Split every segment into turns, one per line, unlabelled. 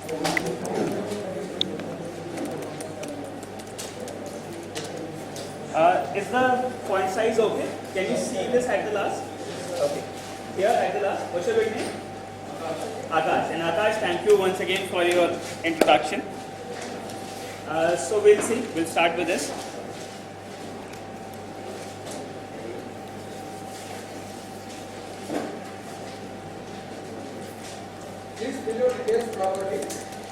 Is the font size okay? Can you see this at the last? Okay. Here at the last. What's your good name? Akash. And Akash, thank you once again for your introduction. So we'll see. We'll start with this.
Please fill your details properly.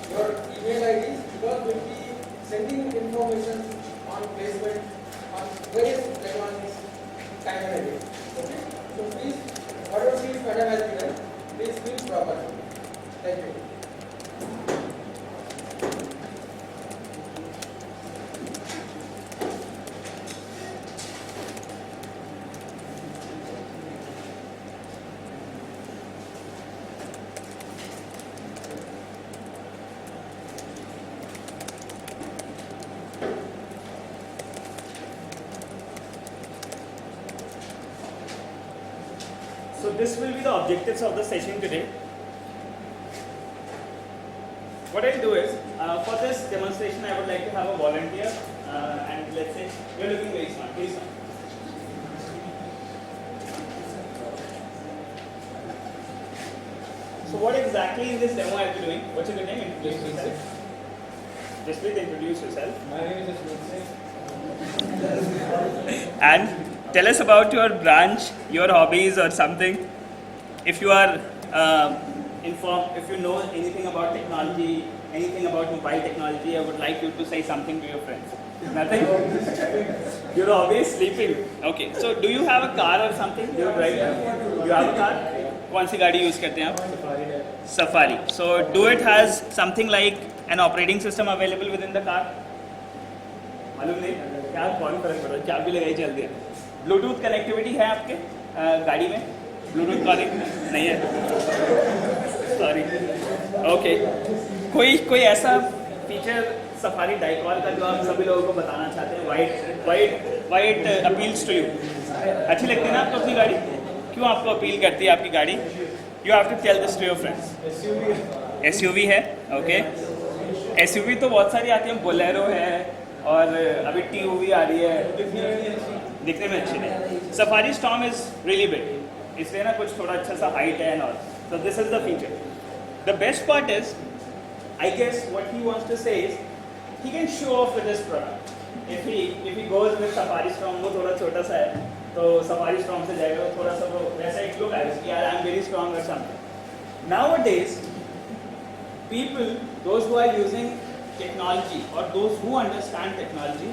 Your email ID, because we'll be sending information on placement on various technologies time and again. Okay? So please, whatever fields Madam has given, please fill properly. Thank you.
So this will be the objectives of the session today. What I'll do is, for this demonstration, I would like to have a volunteer, and let's say you're looking very smart. Please come. So what exactly in this demo I'll be doing? What's your good name? Introduce yourself. Just please introduce yourself.
My name is Ashwin.
And tell us about your branch, your hobbies or something. If you are informed, if you know anything about technology, anything about mobile technology, I would like you to say something to your friends. Nothing? You're always sleeping. Okay. So do you have a car or something? You drive? You have a car? कौन सी गाड़ी use करते हैं आप? Safari. So do it has something like an operating system available within the car? मालूम नहीं? क्या कौन फर्क पड़ रहा है? चाबी लगाई चल दिया. ब्लूटूथ कनेक्टिविटी है आपके गाड़ी में? ब्लूटूथ कॉलिंग नहीं है? सॉरी. ओके. कोई ऐसा फीचर सफारी डाइकॉल का जो आप सभी लोगों को बताना चाहते हैं? What appeals to you. अच्छी लगती है ना आपको अपनी गाड़ी? क्यों आपको अपील करती है आपकी गाड़ी? You have to tell this to your friends. SUV है. ओके. SUV तो बहुत सारी आती हैं. बोलेरो है और अभी TUV आ रही है. दिखने में अच्छी नहीं. Safari Storm is really big, इसलिए ना कुछ थोड़ा अच्छा सा हाइट है and all. So this is the feature. The best part is, I guess what he wants to say is he can show off with this product. If he goes with Safari Storm, वो थोड़ा छोटा सा है, तो Safari Storm से जाएगा वो थोड़ा सा वो वैसा एक look आएगा कि यार I am very strong or something. Nowadays, people, those who are using technology or those who understand technology,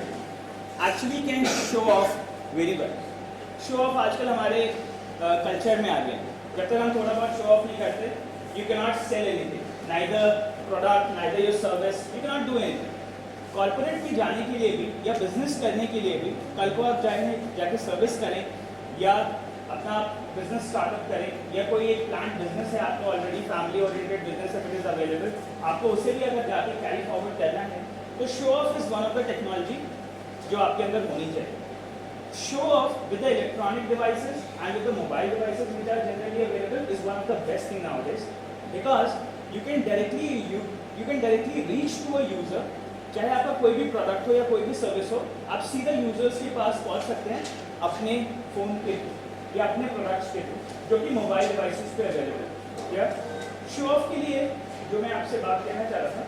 actually can show off very well. Show off आजकल हमारे कल्चर में आ गया. जब तक हम थोड़ा बहुत show off नहीं करते, you cannot sell anything. Neither product, neither your service, you cannot do anything. Corporate में जाने के लिए भी या बिजनेस करने के लिए भी, कल को आप जाके सर्विस करें या अपना बिजनेस स्टार्टअप करें या कोई एक प्लान बिजनेस है आपको already, family oriented business it is available, आपको उसे भी अगर जाके कैरी फॉरवर्ड करना है तो show off is one of the technology जो आपके अंदर होनी चाहिए. Show off with the electronic devices and with the mobile devices which are generally available is one of the best thing nowadays, because you can directly reach to a user. चाहे आपका कोई भी product हो या कोई भी service हो, आप सीधा यूजर्स के पास पहुंच सकते हैं अपने फ़ोन पे या अपने प्रोडक्ट्स के थ्रू, जो कि मोबाइल डिवाइसेस पे अवेलेबल है. या शो ऑफ के लिए जो मैं आपसे बात कहना चाह रहा था,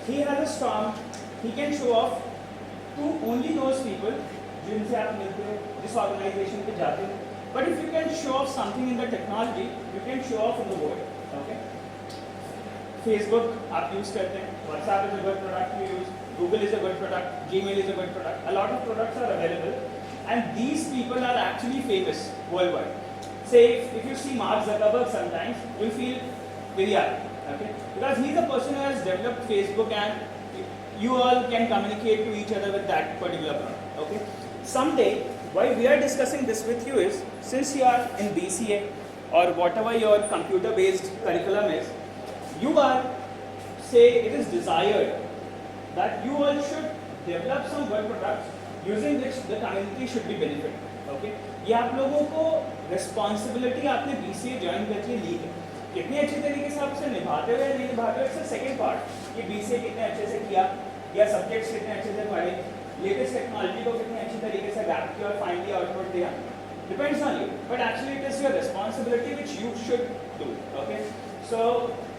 he has a storm, he can show off to only those people जिनसे आप मिलते हैं, जिस ऑर्गेनाइजेशन पे जाते हैं. But if you can show off something in the technology, you can show off in the world. Okay. Facebook आप use करते हैं, WhatsApp is a good product you use, Google is a good product, Gmail is a good product. A lot of products are available, and these people are actually famous worldwide. Say if you see Mark Zuckerberg, sometimes you feel very happy, okay? Because he's the person who has developed Facebook, and you all can communicate to each other with that particular product, okay? Someday, why we are discussing this with you is, since you are in BCA or whatever your computer-based curriculum is, you are, say it is desired that you all should develop some good products using which the community should be benefited. Okay? ये आप लोगों को responsibility आपने BCA join करके ली है. कितनी अच्छी तरीके से आप उसे निभाते हो या नहीं निभाते हो, इट्स सेकंड पार्ट कि बीसीए कितने अच्छे से किया या सब्जेक्ट्स कितने अच्छे से पढ़े, लेटेस्ट टेक्नोलॉजी को कितनी अच्छी तरीके से अडैप्ट किया और फाइनली आउटपुट दिया, depends on you, but actually it is your responsibility which you should do. Okay, so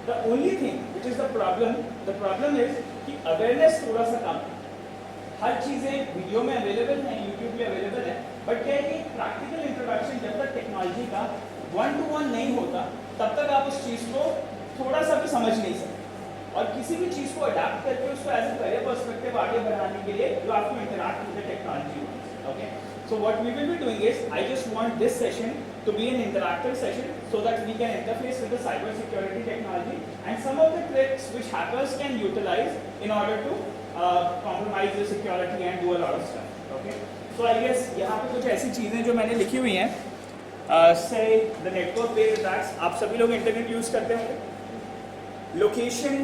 the only thing which is the problem is कि अवेयरनेस थोड़ा सा कम है. हर चीज़ें वीडियो में अवेलेबल हैं, यूट्यूब पे अवेलेबल है, बट क्या है कि प्रैक्टिकल इंट्रोडक्शन जब तक टेक्नोलॉजी का 1-to-1 नहीं होता तब तक आप उस चीज़ को थोड़ा सा भी समझ नहीं सकते. और किसी भी चीज़ को अडाप्ट करके उसको एज ए करियर पर्सपेक्टिव आगे बढ़ाने के लिए you have to interact with the technology. Okay, so what we will be doing is I just want this session to be an interactive session so that we can interface with the cyber security technology and some of the tricks which hackers can utilize in order to compromise the security and do a lot of stuff. Okay, so I guess यहाँ पे कुछ ऐसी चीज़ें जो मैंने लिखी हुई हैं, से the network based attacks. आप सभी लोग इंटरनेट यूज़ करते होंगे, लोकेशन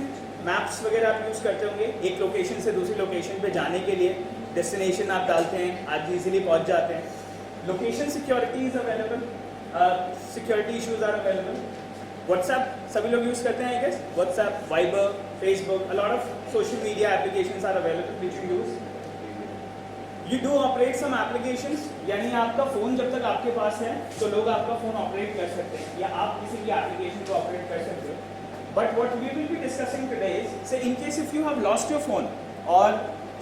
मैप्स वगैरह आप यूज़ करते होंगे. एक लोकेशन से दूसरी लोकेशन पे जाने के लिए डेस्टिनेशन आप डालते हैं, आप इजीली पहुंच जाते हैं. Location security is available, security issues are available. WhatsApp सभी लोग यूज़ करते हैं, I guess. WhatsApp, Viber, Facebook, a lot of social media applications are available which you use. You do operate some applications, यानी आपका phone जब तक आपके पास है तो लोग आपका फ़ोन ऑपरेट कर सकते हैं या आप किसी की एप्लीकेशन को ऑपरेट कर सकते हो. But what we will be discussing today is, say in case if you have lost your phone, or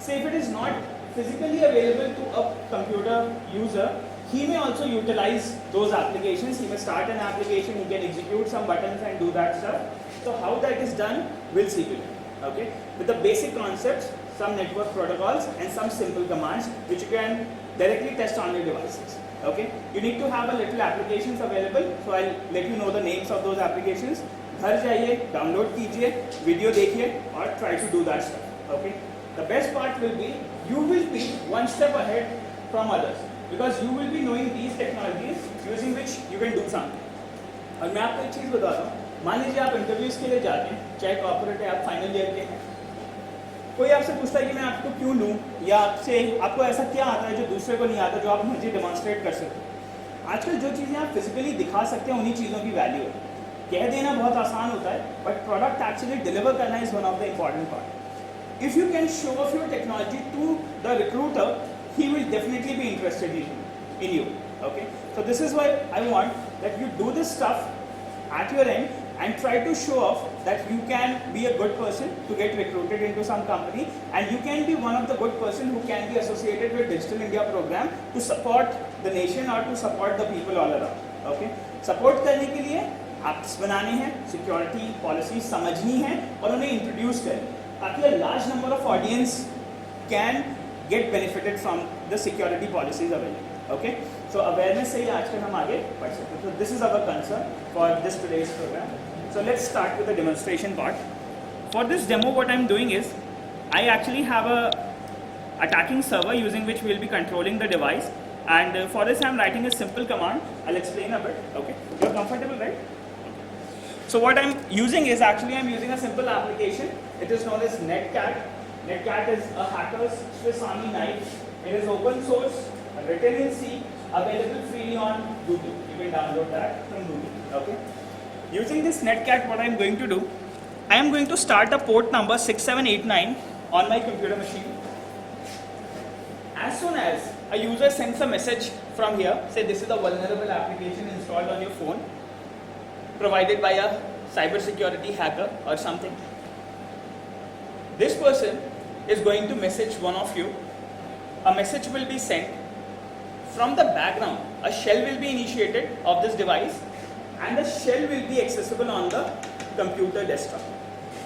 say if it is not physically available to a computer user, he may also utilize those applications. He may start an application, he can execute some buttons and do that stuff. So how that is done, we'll see today. Okay, with the basic concepts, some network protocols and some simple commands which you can directly test on your devices. Okay, you need to have a little applications available, so I'll let you know the names of those applications. घर जाइए, download कीजिए, video देखिए और try to do that stuff. Okay, the best part will be you will be one step ahead from others because you will be knowing these technologies using which you can do something. और मैं आपको एक चीज़ बताता हूँ, मान लीजिए आप interviews के लिए जाते हैं, चाहे कॉर्पोरेट है, आप फाइनल ईयर के हैं, कोई आपसे पूछता है कि मैं आपको क्यों लूँ, या आपको ऐसा क्या आता है जो दूसरे को नहीं आता, जो आप मुझे डेमॉन्स्ट्रेट कर सकते हो. आजकल जो चीज़ें आप फिजिकली दिखा सकते हैं उन्हीं चीज़ों की वैल्यू है. कह देना बहुत आसान होता है, बट प्रोडक्ट एक्चुअली डिलीवर करना is one of the important part. If you can show off your technology to the recruiter, he will definitely be interested in you. Okay, so this is why I want that you do this stuff at your end and try to show off that you can be a good person to get recruited into some company, and you can be one of the good person who can be associated with Digital India program to support the nation or to support the people all around. Okay, support करने के लिए apps बनाने हैं, security policy समझनी है और उन्हें introduce करें ताकि a large number of audience can get benefited from the security policies available. Okay, so awareness से ही आजकल हम आगे बढ़ सकते हैं. So this is our concern for this today's program. So let's start with the demonstration part. For this demo, what I'm doing is I actually have a attacking server using which we'll be controlling the device, and for this I'm writing a simple command. I'll explain a bit. Okay, you're comfortable, right? So what I'm using is actually I'm using a simple application. It is known as Netcat. Netcat is a hacker's Swiss Army knife. It is open source, written in C, available freely on Google. You can download that from Google. Okay. Using this Netcat, what I am going to do, I am going to start the port number 6789 on my computer machine. As soon as a user sends a message from here, say this is a vulnerable application installed on your phone, provided by a cybersecurity hacker or something. This person is going to message one of you. A message will be sent. From the background, a shell will be initiated of this device, and the shell will be accessible on the computer desktop.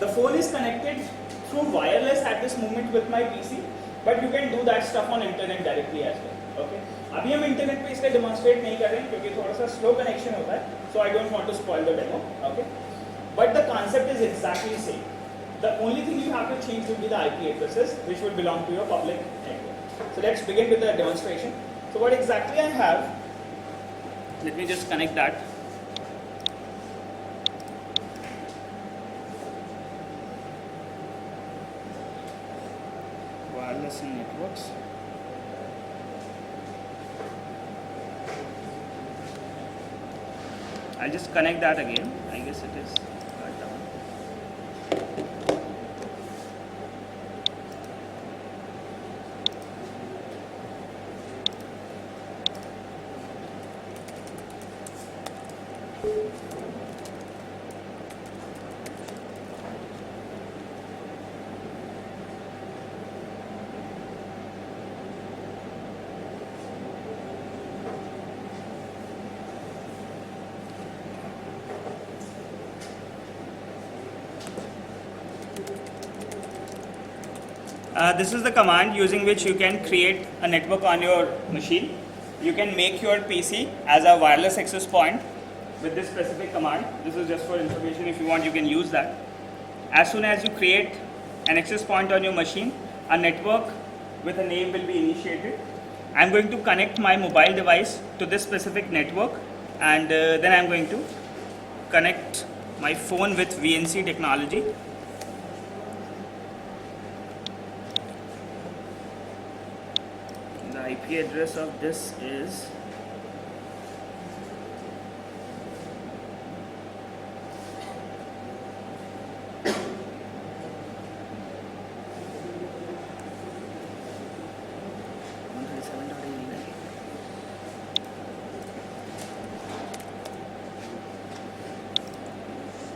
The phone is connected through wireless at this moment with my PC, but you can do that stuff on internet directly as well. Okay? अभी हम internet पे इसका demonstrate नहीं कर रहे हैं क्योंकि थोड़ा सा स्लो कनेक्शन होता है, so I don't want to spoil the demo. Okay? But the concept is exactly same. The only thing you have to change will be the IP addresses, which will belong to your public network. So let's begin with the demonstration. So what exactly I have? Let me just connect that. Wireless and networks. I'll just connect that again. I guess it is cut down. This is the command using which you can create a network on your machine. You can make your PC as a wireless access point with this specific command. This is just for information. If you want, you can use that. As soon as you create an access point on your machine, a network with a name will be initiated. I'm going to connect my mobile device to this specific network, and then I'm going to connect my phone with VNC technology. The IP address of this is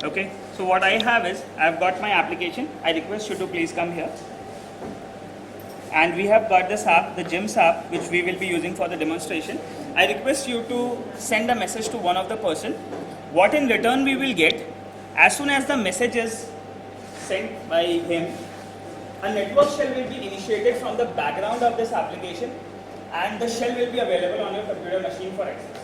okay. So what I have is, I've got my application. I request you to please come here. And we have got this app, the GYMS app, which we will be using for the demonstration. I request you to send a message to one of the person. What in return we will get, as soon as the message is sent by him, a network shell will be initiated from the background of this application, and the shell will be available on your computer machine for access.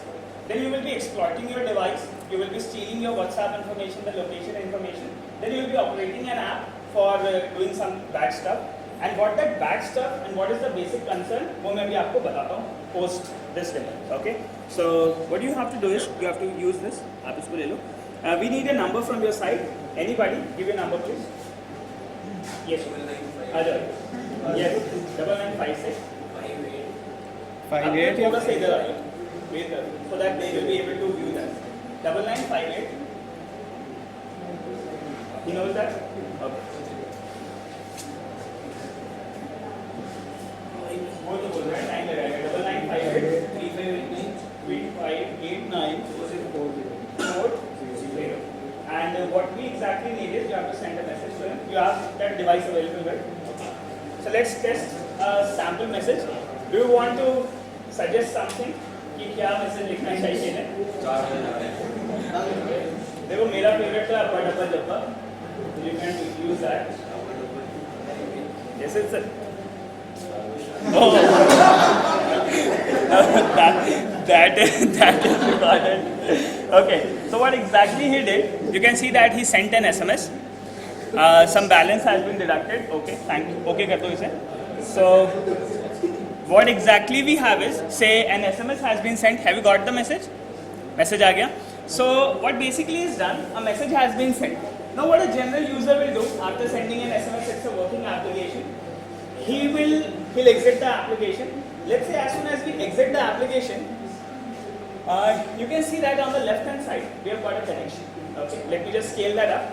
Then you will be exploiting your device, you will be stealing your WhatsApp information, the location information, then you will be operating an app for doing some bad stuff. And what that bad stuff and what is the basic concern, वो मैं भी आपको बताता हूँ post this demo. Okay? So what you have to do is, you have to use this. आप इसको ले लो. We need a number from your side. Anybody, give your number please. Yes. Ajay. Yes. 9956. 58. थोड़ा सा इधर आइए. Wait कर. So that they will be able to view that. 9958. You know that? Okay. वो तो बोल रहा है, टाइम लगाएगा. 9958 3589 400. And what we exactly need is, you have to send a message to him. You have that device available with. So let's test a sample message. Do you want to suggest something कि क्या message लिखना चाहिए ना? देखो मेरा favourite है अब्बा डब्बा जब्बा. You can use that. Yes, sir. Oh, that is recorded. Okay, so what exactly he did? You can see that he sent an SMS. Some balance has been deducted. Okay, thank you. Okay, कर दो इसे. So what exactly we have is, say an SMS has been sent. Have you got the message? Message आ गया. So what basically is done? A message has been sent. Now what a general user will do after sending an SMS, it's a working application. He'll exit the application. Let's say as soon as we exit the application, you can see that on the left hand side we have got a connection. Okay, let me just scale that up.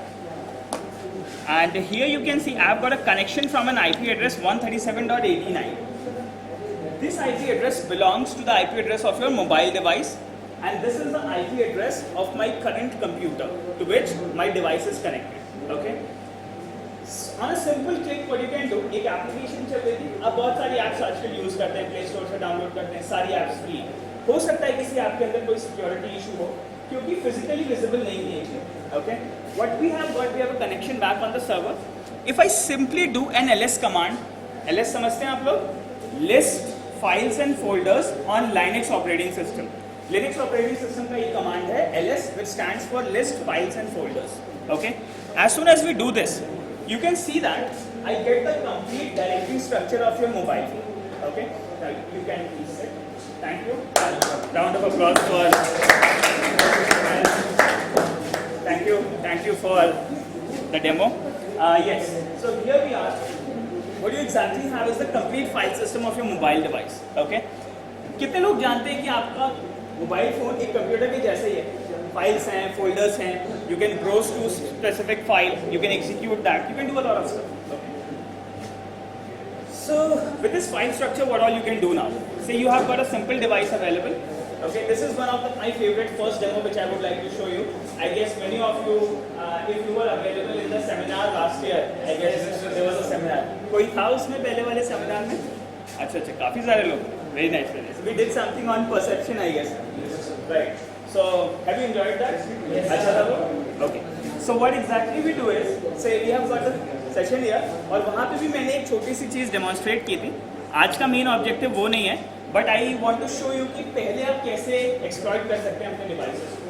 And here you can see I've got a connection from an IP address 137.89. This IP address belongs to the IP address of your mobile device, and this is the IP address of my current computer to which my device is connected. Okay. On a simple click, what you can do, एक application चल रही थी. अब बहुत सारी apps आजकल use करते हैं, प्ले स्टोर से डाउनलोड करते हैं, सारी ऐप्स फ्री. हो सकता है किसी ऐप के अंदर कोई सिक्योरिटी इशू हो क्योंकि फिजिकली विजिबल नहीं है. Okay, what we have a connection back on the server. If I simply do an ls command, ls समझते हैं आप लोग? List files and folders on Linux operating system. Linux operating system का ये command है ls, which stands for list files and folders. Okay, as soon as we do this, you can see that I get the complete directory structure of your mobile phone. Okay, now you can please sit. Thank you. Round of applause for. Thank you for the demo. Yes. So here we are. What you exactly have is the complete file system of your mobile device. Okay. कितने लोग जानते हैं कि आपका mobile phone एक computer के जैसे ही है? files हैं, folders हैं, you can browse to specific file, you can execute that, you can do a lot of stuff. Okay. So with this file structure, what all you can do now? Say you have got a simple device available. Okay, this is one of my favorite first demo which I would like to show you. I guess many of you, if you were available in the seminar last year, I guess there was a seminar. कोई था उसमें पहले वाले seminar में? अच्छा, काफी सारे लोग. Very nice, very nice. We did something on perception, I guess. Right. So have you enjoyed that? Yes. अच्छा था वो? Okay. So what exactly we do is, say we have got a session here, और वहाँ पे भी मैंने एक छोटी सी चीज़ demonstrate की थी. आज का मेन ऑब्जेक्टिव वो नहीं है, but I want to show you कि पहले आप कैसे एक्सप्लॉइट कर सकते हैं अपने डिवाइसेस को.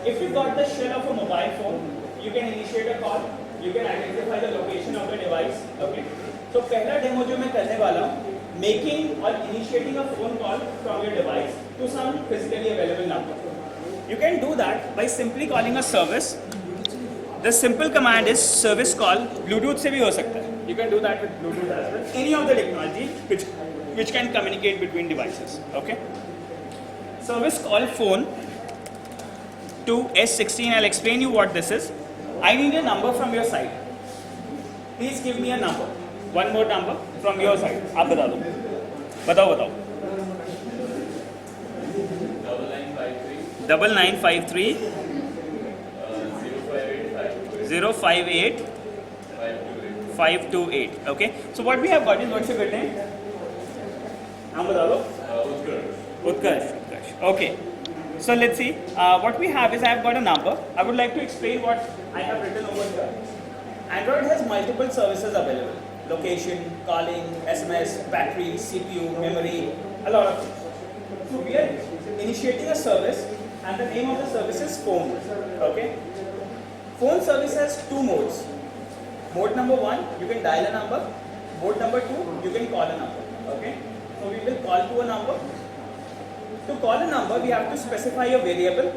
If you got the shell of a mobile phone, you can initiate a call, you can identify the location of the device. Okay, तो पहला डेमो जो मैं करने वाला हूँ, मेकिंग और initiating a phone call from your device to some physically available number. You can do that by simply calling a service. The simple command is service call. Bluetooth से भी हो सकता है. You can do that with Bluetooth as well. Any of the technology which can communicate between devices. Okay. Service call phone to S16. I'll explain you what this is. I need a number from your side. Please give me a number. One more number from your side. आप बता दो. बताओ. 9953 0585 528. Okay. So what we have got is, what's your good name? नाम बता दो. Utkarsh. Okay. So let's see. What we have is, I have got a number. I would like to explain what I have written over here. Android has multiple services available. Location, calling, SMS, battery, CPU, memory, a lot of things. So we are initiating a service, and the name of the service is phone. Okay. Phone service has two modes. Mode number 1, you can dial a number. Mode number 2, you can call a number. Okay. So we will call to a number. To call a number, we have to specify a variable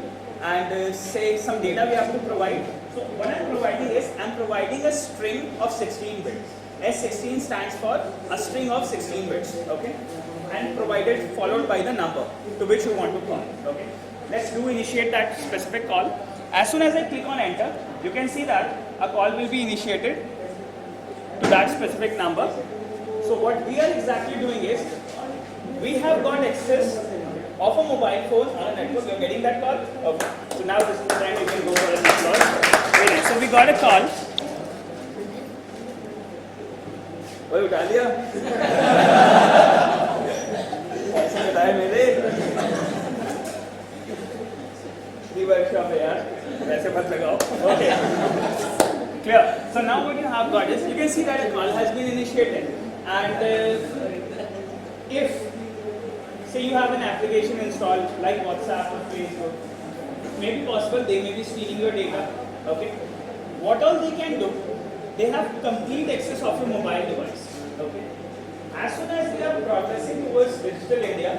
and say some data we have to provide. So what I'm providing is, I'm providing a string of 16 bits. S16 stands for a string of 16 bits. Okay. And provided followed by the number to which you want to call. Okay. Let's initiate that specific call. As soon as I click on enter, you can see that a call will be initiated to that specific number. So what we are exactly doing is, we have got access of a mobile phone on a network. You're getting that call? Okay. So now this is the time you can go for an applause. Very nice. So we got a call. ओए उठा लिया. ऐसे बताए मेरे. Workshop है यार, वैसे मत लगाओ. Okay. Clear. So now what you have got is, you can see that a call has been initiated, and if say you have an application installed like WhatsApp or Facebook, it may be possible they may be stealing your data. Okay. What all they can do? They have complete access of your mobile device. Okay. As soon as they are progressing towards digital India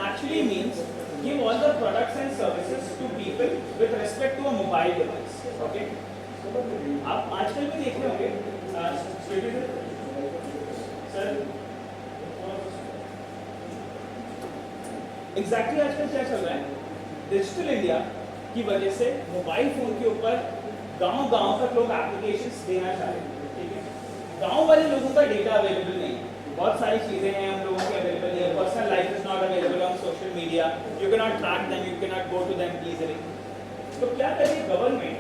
actually means give all the products and services to people with respect to a mobile device. Okay. आप आजकल भी देख रहे होंगे sir, exactly आजकल क्या चल रहा है? डिजिटल इंडिया की वजह से मोबाइल फोन के ऊपर गांव तक लोग एप्लीकेशंस देना चाह रहे हैं. ठीक है. गांव वाले लोगों का डेटा अवेलेबल नहीं है. बहुत सारी चीज़ें हैं हम लोगों की अवेलेबल नहीं है. Personal life is not available on social media. You can not track them, you can not go to them easily. तो क्या करेगी government?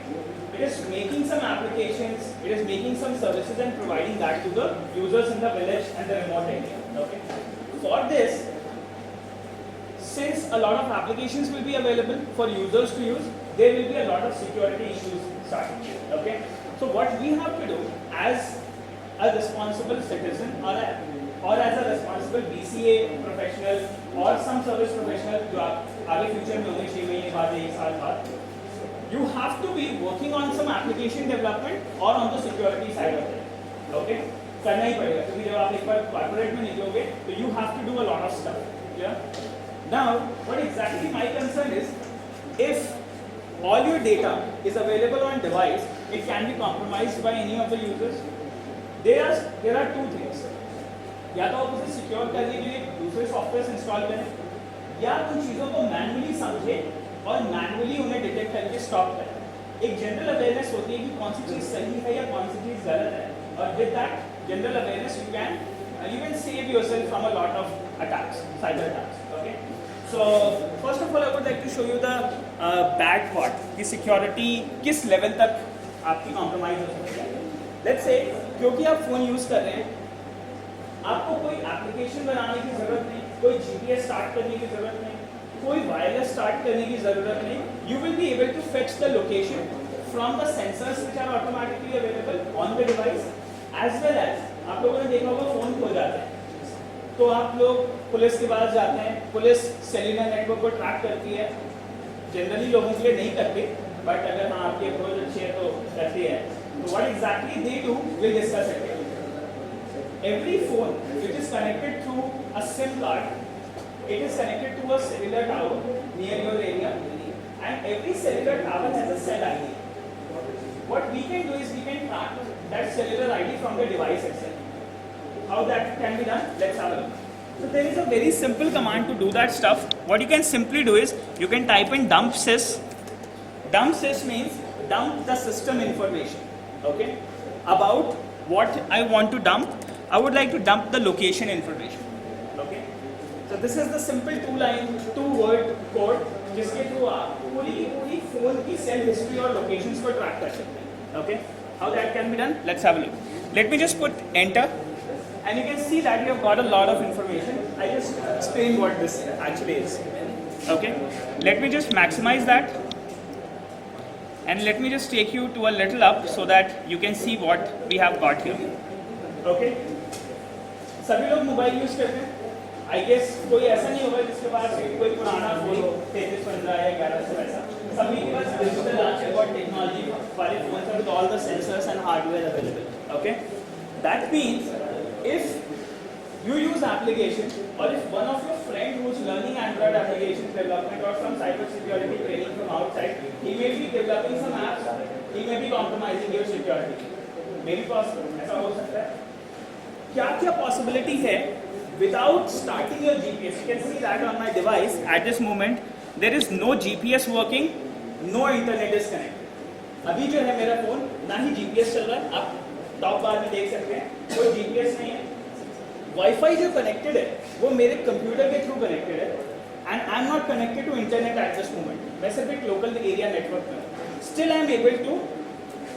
It is making some applications, it is making some services and providing that to the users in the village and the remote area. Okay. For this, since a lot of applications will be available for users to use, there will be a lot of security issues starting. Okay. So what we have to do as a responsible citizen or as a responsible BCA professional or some service professional जो आप आगे future में होंगे 6 महीने बाद 1 साल बाद, you have to be working on some application development or on the security side of it. Okay. करना ही पड़ेगा क्योंकि जब आप एक बार कॉर्पोरेट में निकलोगे तो you have to do a lot of stuff. Yeah. Now, what exactly my concern is, if all your data is available on device, it can be compromised by any of the users. There are two things. या तो आप उसे secure करने के लिए दूसरे software install करें, या उन चीज़ों को मैनुअली समझे और मैनुअली उन्हें डिटेक्ट करके स्टॉप करें। एक जनरल अवेयरनेस होती है कि कौन सी चीज़ सही है या कौन सी चीज़ गलत है, और with that general awareness you can save yourself from a lot of attacks, cyber attacks. Okay, so first of all I would like to show you the bad part कि security किस level तक आपकी compromise हो सकती है। Let's say क्योंकि आप phone use कर रहे हैं, आपको कोई application बनाने की ज़रूरत नहीं, कोई GPS start करने की ज़रूरत नहीं, कोई wireless start करने की ज़रूरत नहीं। You will be able to fetch the location from the sensors which are automatically available on the device, as well as आप लोगों ने देखा होगा फ़ोन खो जाते हैं तो आप लोग पुलिस के पास जाते हैं, पुलिस सेल्युलर नेटवर्क को ट्रैक करती है। जनरली लोगों के लिए नहीं करती, बट अगर हाँ आपकी अप्रोच अच्छी है तो करती है। तो what exactly they do will discuss it. Every phone which is connected through a SIM card, it is connected to a cellular tower near your area, and every cellular tower has a cell ID. What we can do is we can track that cellular ID from the device itself. How that can be done? Let's have a look. So there is a very simple command to do that stuff. What you can simply do is you can type in dump sys. Dump sys means dump the system information. Okay, about what I want to dump. I would like to dump the location information. Okay, so this is the simple two-word code जिसके through आप पूरी की पूरी phone की cell history और locations को track कर सकते हैं। Okay, how that can be done? Let's have a look. Let me just put enter. And you can see that you have got a lot of information. I just explain what this actually is. Okay, let me just maximize that, and let me just take you to a little up so that you can see what we have got here. Okay, सभी लोग mobile use करते हैं। I guess कोई ऐसा नहीं होगा जिसके पास कोई पुराना फोन 3315 या 1100 ऐसा। सभी के पास डिजिटल आजकल और टेक्नोलॉजी वाले फोन हैं with all the sensors and hardware available. Okay, that means if you use application, or if one of your friend who is learning Android application development or some cyber security training from outside, he may be developing some apps, he may be compromising your security. Maybe possible, ऐसा हो सकता है। क्या क्या possibility है without starting your GPS? You can see that on my device at this moment there is no GPS working, no internet is connected. अभी जो है मेरा फोन ना ही GPS चल रहा है, आप टॉप बार में देख सकते हैं, कोई GPS नहीं है। वाईफाई जो कनेक्टेड है वो मेरे कंप्यूटर के थ्रू कनेक्टेड है, and I am not connected to internet at this moment. मैं सिर्फ एक लोकल एरिया नेटवर्क में, still I am able to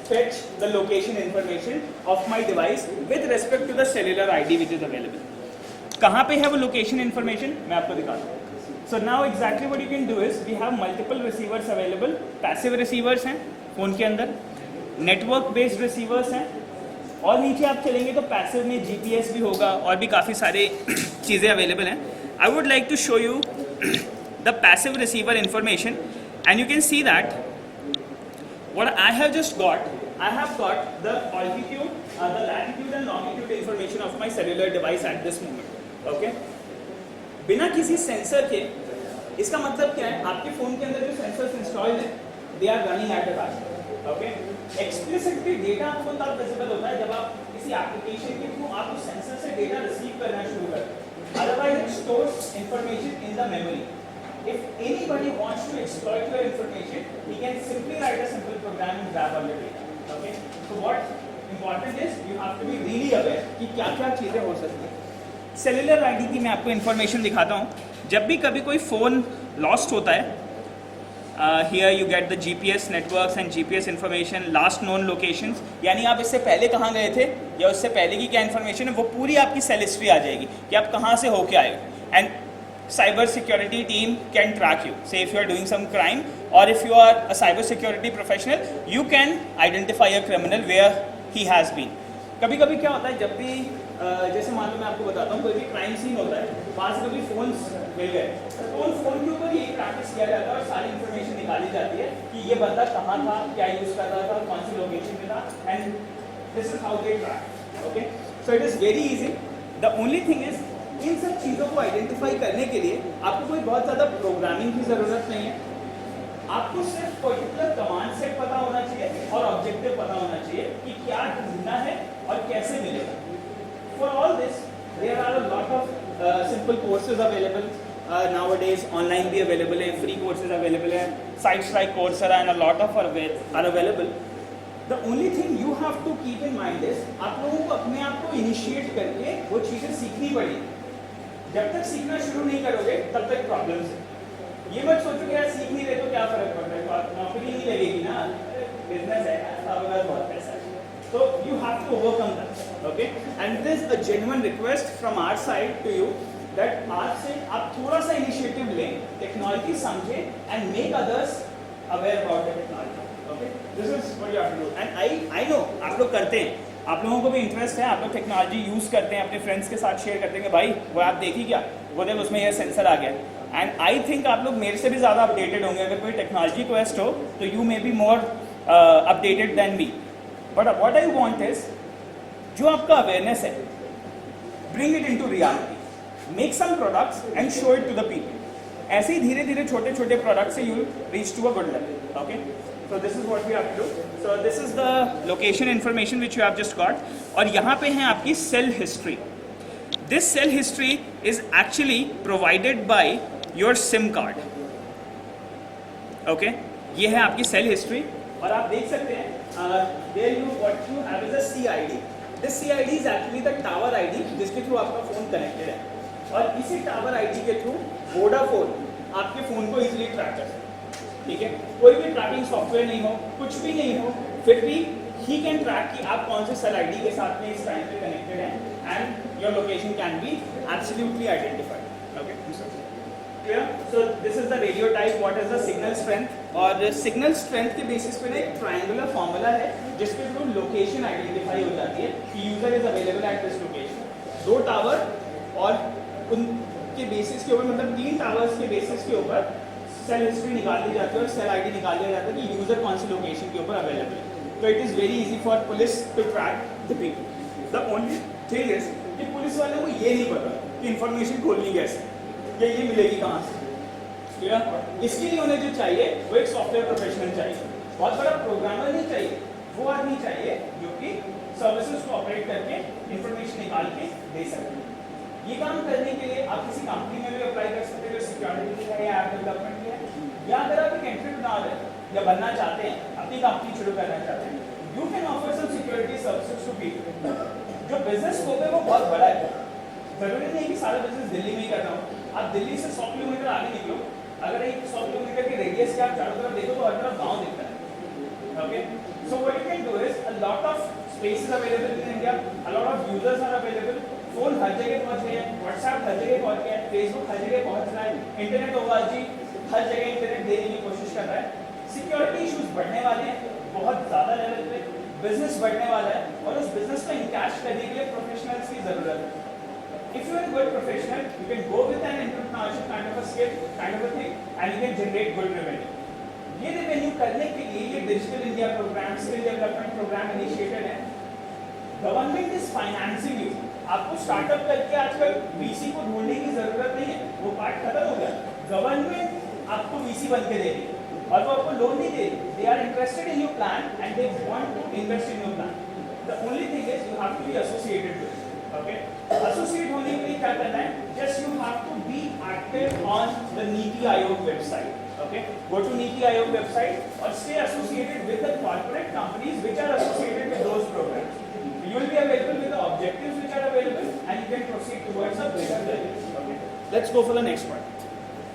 fetch the location information of my device with respect to the cellular ID which is available. कहाँ पे है वो location information मैं आपको दिखाता हूँ। So now exactly what you can do is we have multiple receivers available. Passive receivers हैं phone के अंदर, network based receivers हैं, और नीचे आप चलेंगे तो पैसिव में GPS भी होगा और भी काफ़ी सारे चीज़ें अवेलेबल हैं। I would like to show you the passive receiver information, and you can see that what I have just got, I have got the altitude, the latitude and longitude information of my cellular device at this moment. Okay, बिना किसी sensor के, इसका मतलब क्या है, आपके phone के अंदर जो सेंसर्स इंस्टॉल्ड हैं they are running at the back. Okay, explicitly data आपको तब विजिबल होता है जब आप किसी एप्लीकेशन के थ्रू आप उस सेंसर से डेटा रिसीव करना शुरू करते हैं। Otherwise it stores information in the memory. If anybody wants to exploit your information, he can simply write a simple program and grab all the data. Okay, so what important is you have to be really aware कि क्या-क्या चीज़ें हो सकती हैं। Cellular ID की मैं आपको information दिखाता हूँ। जब भी कभी कोई फ़ोन लॉस्ट होता है, here you get the GPS networks and GPS information, last known locations, यानी आप इससे पहले कहाँ गए थे या उससे पहले की क्या इन्फॉर्मेशन है वो पूरी आपकी सेल हिस्ट्री आ जाएगी कि आप कहाँ से होके आए हो। And cyber security team can track you. Say if you are doing some crime, or if you are a cyber security professional, you can identify a criminal where he has been. कभी कभी क्या होता है, जब भी जैसे मान लो मैं आपको बताता हूँ, कोई भी क्राइम सीन होता है, वहाँ से कभी फ़ोन्स मिल गए तो उन फ़ोन के ऊपर ये प्रैक्टिस किया जाता है और सारी इन्फॉर्मेशन निकाली जाती है कि ये बंदा कहाँ था, क्या यूज़ कर रहा था, कौन सी लोकेशन में था, and this is how they track. Okay, so it is very easy. The only thing is in सब चीज़ों को आइडेंटिफाई करने के लिए आपको कोई बहुत ज़्यादा प्रोग्रामिंग की ज़रूरत नहीं है। आपको सिर्फ पर्टिकुलर कमांड सेट पता होना चाहिए और ऑब्जेक्टिव पता होना चाहिए कि क्या ढूंढना है और कैसे मिलेगा। For all this there are a lot of simple courses available nowadays online भी available है, free courses available है, sites like Coursera and a lot of are available. The only thing you have to keep in mind is आप लोगों को अपने आप को initiate करके वो चीज़ें सीखनी पड़ेगी. जब तक सीखना शुरू नहीं करोगे तब तक प्रॉब्लम्स है. ये मत सोचो कि यार सीख नहीं रहे तो क्या फर्क पड़ रहा है, नौकरी नहीं लगेगी ना, बिजनेस है, आपके पास बहुत पैसा है. So you have to overcome that, okay? And this is a genuine request from our side to you that आज से आप थोड़ा सा initiative लें, टेक्नोलॉजी समझें and make others aware about the technology, okay? This is what you have to do. And I know आप लोग करते हैं, आप लोगों को भी इंटरेस्ट है, आप लोग टेक्नोलॉजी यूज़ करते हैं, अपने फ्रेंड्स के साथ शेयर करते हैं कि भाई वो आप देखी क्या, वो देख उसमें ये सेंसर आ गया. एंड आई थिंक आप लोग मेरे से भी ज़्यादा अपडेटेड होंगे. अगर कोई टेक्नोलॉजी क्वेस्ट हो तो you may be more updated than me. But what I want is जो आपका अवेयरनेस है, bring it into reality, make some products and show it to the people. ऐसे ही धीरे धीरे छोटे छोटे प्रोडक्ट्स से you reach to a good level. Okay, so this is what we have to do. So this is the location information which you have just got. और यहाँ पे है आपकी cell history. This cell history is actually provided by your SIM card. Okay, ये है आपकी cell history. और आप देख सकते हैं there you what you have is a CID. This CID is actually the tower ID जिसके थ्रू आपका फोन कनेक्टेड है. और इसी टावर ID के थ्रू वोडाफोन आपके फोन को इजीली ट्रैक कर सकते हैं. ठीक है, कोई भी ट्रैकिंग सॉफ्टवेयर नहीं हो, कुछ भी नहीं हो, फिर भी ही कैन ट्रैक कि आप कौन से सेल आईडी के साथ में इस टाइम पे कनेक्टेड हैं and your location can be absolutely identified. Okay, clear? So this is the radio type, what is the signal strength. और सिग्नल स्ट्रेंथ के बेसिस पे ना एक ट्रायंगुलर फॉर्मूला है जिसके थ्रू लोकेशन आइडेंटिफाई हो जाती है कि user is available at this location. 2 tower और उनके बेसिस के ऊपर, मतलब 3 टावर्स के बेसिस के ऊपर सेल हिस्ट्री निकाल दी जाती है और सेल आईडी निकाल दिया जाता है कि यूजर कौन सी लोकेशन के ऊपर अवेलेबल है. तो it is very easy for police to track the people. The only thing is कि पुलिस वालों को ये नहीं पता कि इंफॉर्मेशन खोलनी कैसे या ये मिलेगी कहाँ से. क्लियर? इसके लिए उन्हें जो चाहिए वो एक सॉफ्टवेयर प्रोफेशनल चाहिए, बहुत बड़ा प्रोग्रामर नहीं चाहिए, वो आदमी चाहिए जो कि सर्विसेज को ऑपरेट करके इंफॉर्मेशन निकाल के दे सके. ये काम करने के लिए आप किसी कंपनी में भी अप्लाई कर सकते हो जो सिक्योरिटी है या ऐप डेवलपमेंट है, या अगर आप एक एंटरप्रेन्योर है या बनना चाहते हैं, अपनी कंपनी शुरू करना चाहते हैं, you can offer some security services to people. जो बिजनेस स्कोप है वो बहुत बड़ा है. जरूरी नहीं कि सारा बिजनेस दिल्ली में ही करना हो. आप दिल्ली से 100 किलोमीटर आगे निकलो, अगर एक 100 किलोमीटर की रेडियस के आप चारों तरफ देखो तो हर तरफ गाँव दिखता है. Okay, so what you can do is a lot of spaces available in India, a lot of users are available. Phone हर जगह पहुंच गए हैं, व्हाट्सएप हर जगह पहुंच गया है, फेसबुक हर जगह पहुंच रहा है, इंटरनेट ओआरजी हर जगह इंटरनेट देने की कोशिश कर रहा है. सिक्योरिटी इश्यूज बढ़ने वाले हैं बहुत ज़्यादा लेवल पे, बिजनेस बढ़ने वाला है और उस बिजनेस को इनकैश करने के लिए प्रोफेशनल्स की ज़रूरत है. If you are good professional you can go with an entrepreneurship kind of a skill, kind of a thing and you can generate good revenue. ये रेवेन्यू करने के लिए ये digital India program, skill development program initiated है. Government is financing you. आपको startup करके आजकल VC को ढूंढने की जरूरत नहीं है, वो पार्ट खत्म हो गया. गवर्नमेंट आपको वीसी बन के देगी और वो आपको लोन नहीं देगी. They are interested in your plan and they want to invest in your plan. The only thing is you have to be associated with. Okay, associate होने के लिए क्या करना है, just you have to be active on the Niti Aayog website. Okay, go to NITI Aayog website or stay associated with the corporate companies which are associated with those programs. You will be available with the objectives which are available and you can proceed towards a better level. Okay, let's go for the next part.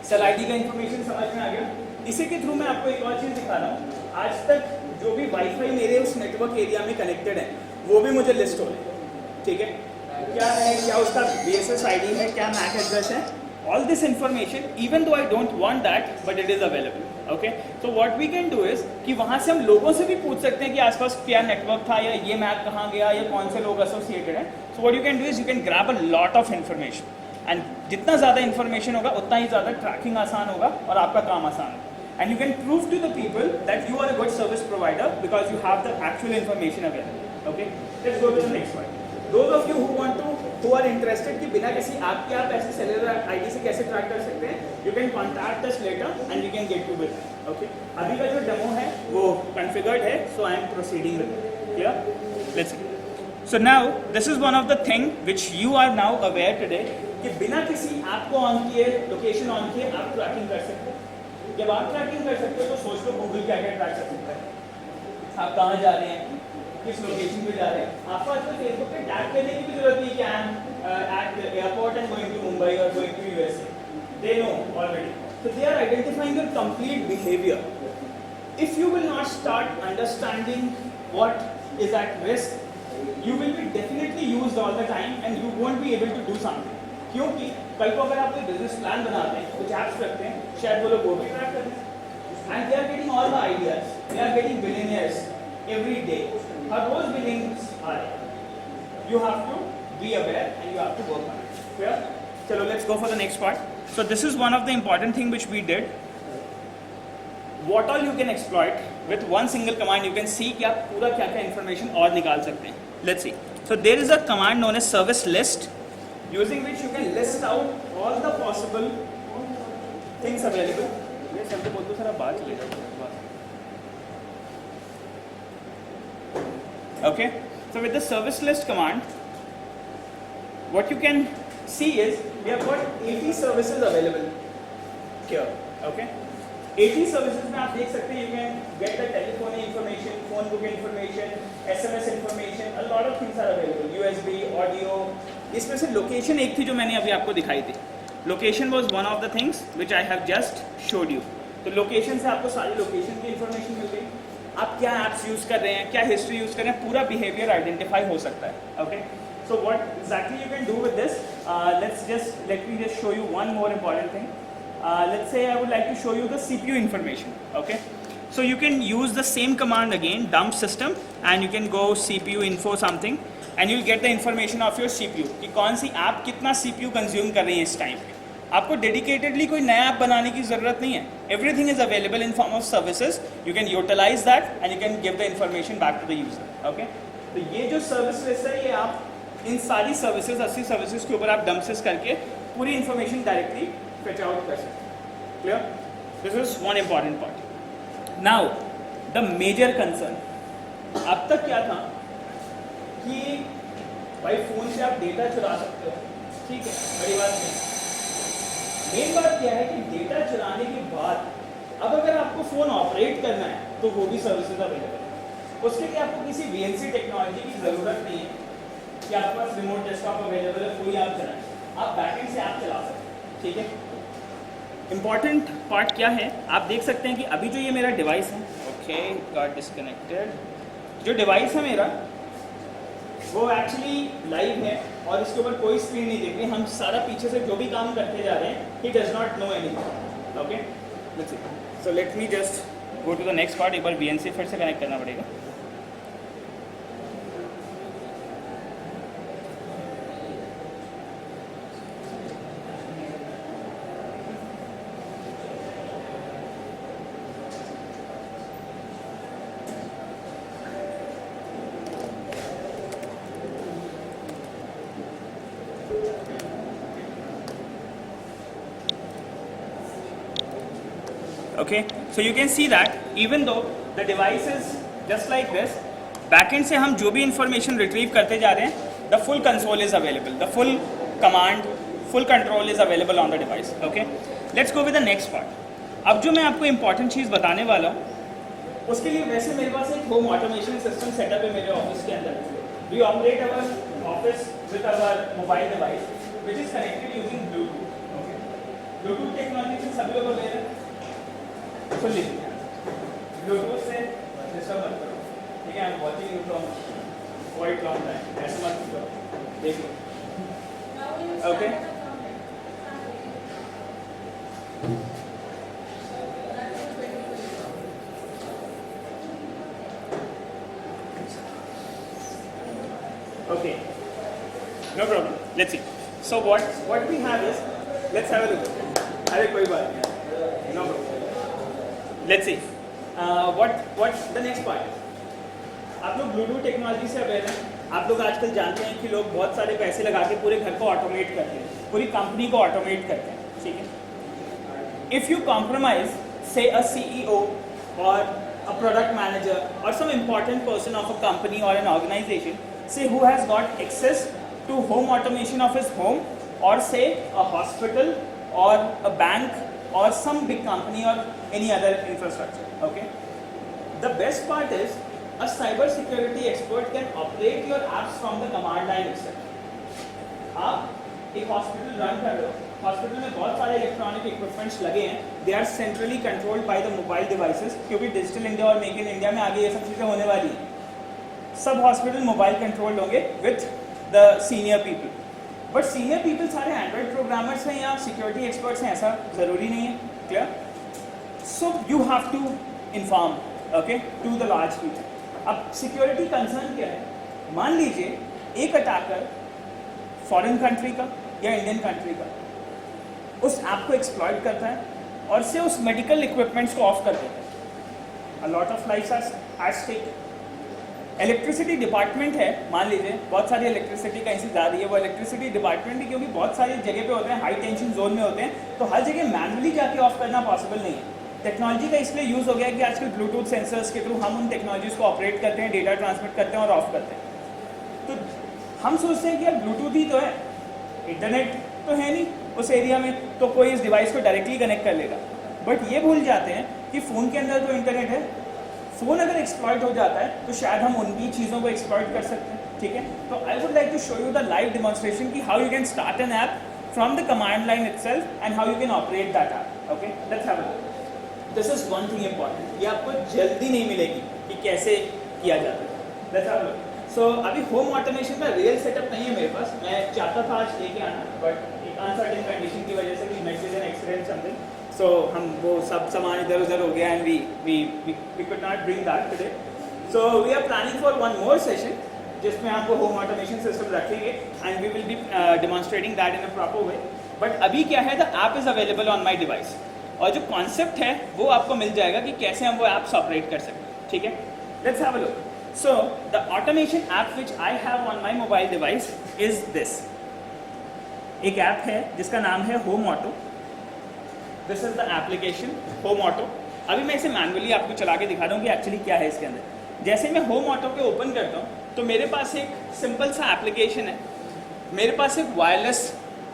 Cell ID का information समझ में आ गया. इसी के through मैं आपको एक और चीज़ दिखा रहा हूँ. आज तक जो भी वाईफाई मेरे उस नेटवर्क एरिया में कनेक्टेड है वो भी मुझे लिस्ट हो रहे हैं. ठीक है, क्या है, क्या उसका BSS ID है, क्या MAC एड्रेस है. All this information, even though I don't want that, but it is available. Okay, so what we can do is कि वहाँ से हम लोगों से भी पूछ सकते हैं कि आसपास क्या नेटवर्क था या ये मैप कहाँ गया या कौन से लोग एसोसिएटेड हैं. So what you can do is you can grab a lot of information and जितना ज़्यादा information होगा उतना ही ज़्यादा ट्रैकिंग आसान होगा और आपका काम आसान होगा. And you can prove to the people that you are a good service provider because you have the actual information available. Okay, let's go to the next one. Those of you who are interested कि बिना किसी आपके आप ऐसे cellular ID से कैसे track कर सकते हैं, you can contact us later and we can get you with it. Okay, अभी का जो डेमो है वो configured है, so I am proceeding with it. Yeah, let's see. So now this is one of the thing which you are now aware today कि बिना किसी app को ऑन किए, लोकेशन ऑन किए आप ट्रैकिंग कर सकते हो। जब आप ट्रैकिंग कर सकते हो तो सोच लो गूगल क्या क्या ट्रैक कर सकता है। आप कहाँ जा रहे हैं, किस लोकेशन पे जा रहे हैं। आपको आजकल फेसबुक पे टैग करने की भी जरूरत नहीं कि I am at airport and going to Mumbai और going to USA, they know already. So they are identifying your complete behavior. If you will not start understanding what is at risk, you will be definitely used all the time and you won't be able to do something. क्योंकि कल को अगर आप कोई business plan बनाते हैं, कुछ apps रखते हैं, शायद वो लोग वो भी ट्रैक करते हैं। And they are getting all the ideas. They are getting billionaires every day. Her rose billions आ रहे हैं। You have to be aware and you have to work on it. Clear? चलो let's go for the next part. So this is one of the important thing which we did. What all you can exploit with one single command, you can see कि आप पूरा क्या क्या information और निकाल सकते हैं. Let's see. So there is a command known as service list, using which you can list out all the possible things available. ये सब तो बोल दो सर, आप बाहर चले जाओ. Okay. So with the service list command, what you can see is we have got 80 services available here. Okay. 80 services में आप देख सकते हैं, you can get the telephone information, phone book information, SMS information, a lot of things are available. USB, audio. इसमें से location एक थी जो मैंने अभी आपको दिखाई थी. Location was one of the things which I have just showed you. तो location से आपको सारी location की information मिल गई. आप क्या apps use कर रहे हैं, क्या history use कर रहे हैं, पूरा behavior identify हो सकता है. Okay. So what exactly you can do with this? Let me just show you one more important thing. Let's say I would like to show you the CPU information. Okay. So you can use the same command again, dump system, and you can go CPU info something, and you'll get the information of your CPU कि कौन सी app कितना CPU consume कर रही है इस time पे. आपको dedicatedly कोई नया ऐप बनाने की ज़रूरत नहीं है. Everything is available in form of services. You can utilise that and you can give the information back to the user. Okay. तो ये जो सर्विस लिस्ट है, ये आप इन सारी सर्विसेज 80 सर्विसेज के ऊपर आप डंप्स करके पूरी इन्फॉर्मेशन डायरेक्टली फिच आउट कर सकते हैं. Clear? This is one important part. Now the major concern अब तक क्या था कि भाई फ़ोन से आप डेटा चुरा सकते हो, ठीक है, बड़ी बात नहीं. मेन बात क्या है कि डेटा चुराने के बाद अब अगर आपको फ़ोन ऑपरेट करना है तो वो भी सर्विसेज अवेलेबल है. उसके लिए आपको किसी VNC टेक्नोलॉजी की ज़रूरत नहीं है कि आपके पास रिमोट डेस्कटॉप अवेलेबल है, कोई आप चलाएं. आप बैकएंड से आप चला सकते हैं. ठीक है. इम्पॉर्टेंट पार्ट क्या है, आप देख सकते हैं कि अभी जो ये मेरा डिवाइस है, ओके, गॉट डिस्कनेक्टेड. जो डिवाइस है मेरा वो एक्चुअली लाइव है और इसके ऊपर कोई स्क्रीन नहीं दिख रही. हम सारा पीछे से जो भी काम करते जा रहे हैं, he does not know anything. Okay. Let's see. So let me just go to the next part. एक बार VNC फिर से कनेक्ट करना पड़ेगा. Okay, so you can see that even though the device is just like this, backend से हम जो भी information retrieve करते जा रहे हैं, the full console is available, the full command, full control is available on the device. Okay, let's go with the next part. अब जो मैं आपको important चीज़ बताने वाला हूँ, उसके लिए वैसे मेरे पास एक home automation system setup है मेरे ऑफिस के अंदर. We operate our office with our mobile device, which is connected using Bluetooth. Okay, Bluetooth technology से सभी लोग aware हैं. सुन लीजिए, ब्लूटूथ से डिस्टर्ब मत करो, ठीक है. I am watching you from quite long time, ऐसे मत करो, देखो. Okay. Okay, no problem. Let's see. So what we have is, let's have a look. अरे कोई बात नहीं, no problem. Let's see. What the next part? आप लोग ब्लूटूथ टेक्नोलॉजी से अवेयर हैं. आप लोग आजकल जानते हैं कि लोग बहुत सारे पैसे लगा के पूरे घर को ऑटोमेट करते हैं, पूरी कंपनी को ऑटोमेट करते हैं. ठीक है. इफ़ यू कॉम्प्रोमाइज से अ CEO और अ प्रोडक्ट मैनेजर और some important person of a company और an organisation, say who has got access to home automation of his home or say a hospital or a bank or some big company or any other infrastructure. Okay, the best part is a cyber security expert can operate your apps from the command line itself. आप एक hospital run कर रहे हो, hospital में बहुत सारे electronic equipments लगे हैं, they are centrally controlled by the mobile devices, क्योंकि डिजिटल इंडिया और मेक इन इंडिया में आगे ये सब चीज़ें होने वाली हैं. सब हॉस्पिटल मोबाइल कंट्रोल्ड होंगे with the senior people. But senior people सारे एंड्रॉइड प्रोग्रामर्स हैं या सिक्योरिटी एक्सपर्ट्स हैं, ऐसा ज़रूरी नहीं है. Clear? So you have to inform okay to the large people. अब सिक्योरिटी कंसर्न क्या है? मान लीजिए एक अटैकर फॉरेन कंट्री का या इंडियन कंट्री का उस ऐप को एक्सप्लॉइट करता है और से उस मेडिकल इक्विपमेंट्स को ऑफ कर देता है. A lot of lifes are at stake. Electricity department है, मान लीजिए बहुत सारी इलेक्ट्रिसिटी कहीं से जा रही है, वो इलेक्ट्रिसिटी डिपार्टमेंट भी क्योंकि बहुत सारी जगह पे होते हैं, हाई टेंशन जोन में होते हैं, तो हर जगह मैनुअली जाके ऑफ करना पॉसिबल नहीं है. टेक्नोलॉजी का इसलिए यूज़ हो गया कि आजकल ब्लूटूथ सेंसर्स के थ्रू हम उन टेक्नोलॉजीज़ को ऑपरेट करते हैं, डेटा ट्रांसमिट करते हैं और ऑफ करते हैं. तो हम सोचते हैं कि यार ब्लूटूथ ही तो है, इंटरनेट तो है नहीं उस एरिया में, तो कोई इस डिवाइस को डायरेक्टली कनेक्ट कर लेगा. बट ये भूल जाते हैं कि फ़ोन के अंदर तो इंटरनेट है. फ़ोन अगर एक्सप्लॉइट हो जाता है तो शायद हम उनकी चीज़ों को एक्सप्लॉइट कर सकते हैं. ठीक है, तो I would like to show you the live demonstration कि how you can start an app from the command line itself and how you can operate that app. Okay, let's have a look. This is one thing important, ये आपको जल्दी नहीं मिलेगी कि कैसे किया जाता है. Let's have a look. So अभी होम ऑटोमेशन का रियल सेटअप नहीं है मेरे पास. मैं चाहता था आज लेके आना, बट एक अनसर्टेन कंडीशन की वजह से, met with an accident something, so हम वो सब सामान इधर उधर हो गया and we could not bring that today. So we are planning for one more session जिसमें आपको होम ऑटोमेशन सिस्टम रखेंगे and we will be demonstrating that in a proper way. But अभी क्या है, the app is available on my device और जो concept है वो आपको मिल जाएगा कि कैसे हम वो ऐप्स ऑपरेट कर सकते हैं. ठीक है, let's have a look. So the automation app which I have on my mobile device is this. एक ऐप है जिसका नाम है Home Auto. This is the application Home Auto. अभी मैं इसे मैनुअली आपको चला के दिखा रहा हूँ कि एक्चुअली क्या है इसके अंदर. जैसे मैं Home Auto पे ओपन करता हूँ तो मेरे पास एक सिंपल सा एप्लीकेशन है. मेरे पास एक वायरलेस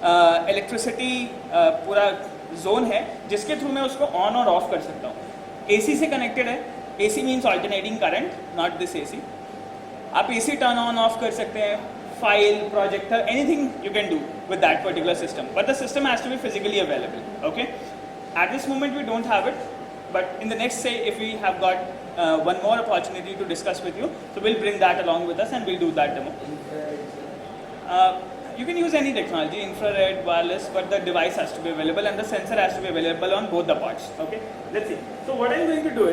इलेक्ट्रिसिटी पूरा जोन है जिसके थ्रू मैं उसको ऑन और ऑफ कर सकता हूँ. AC से कनेक्टेड है. AC means alternating current, not this AC. आप AC टर्न ऑन ऑफ कर सकते हैं, file, projector, anything you can do with that particular system, but the system has to be physically available. Okay, at this moment we don't have it, but in the next से if we have got one more opportunity to discuss with you, so we'll bring that along with us and we'll do that demo. You can use any technology, infrared, wireless, but the device has to be available and the sensor has to be available on both the parts. Okay, let's see. So what I'm going to do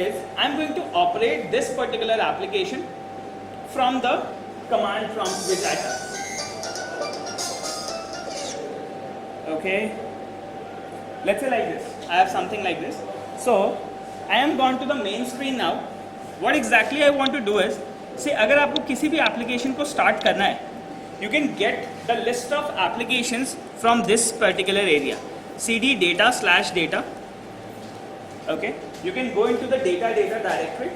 is I'm going to operate this particular application from the command prompt which I have. Okay, let's say like this. I have something like this. So I am gone to the main screen now. What exactly I want to do is, say अगर आपको किसी भी application को start करना है, you can get the list of applications from this particular area. cd data/data. Okay, you can go into the data directory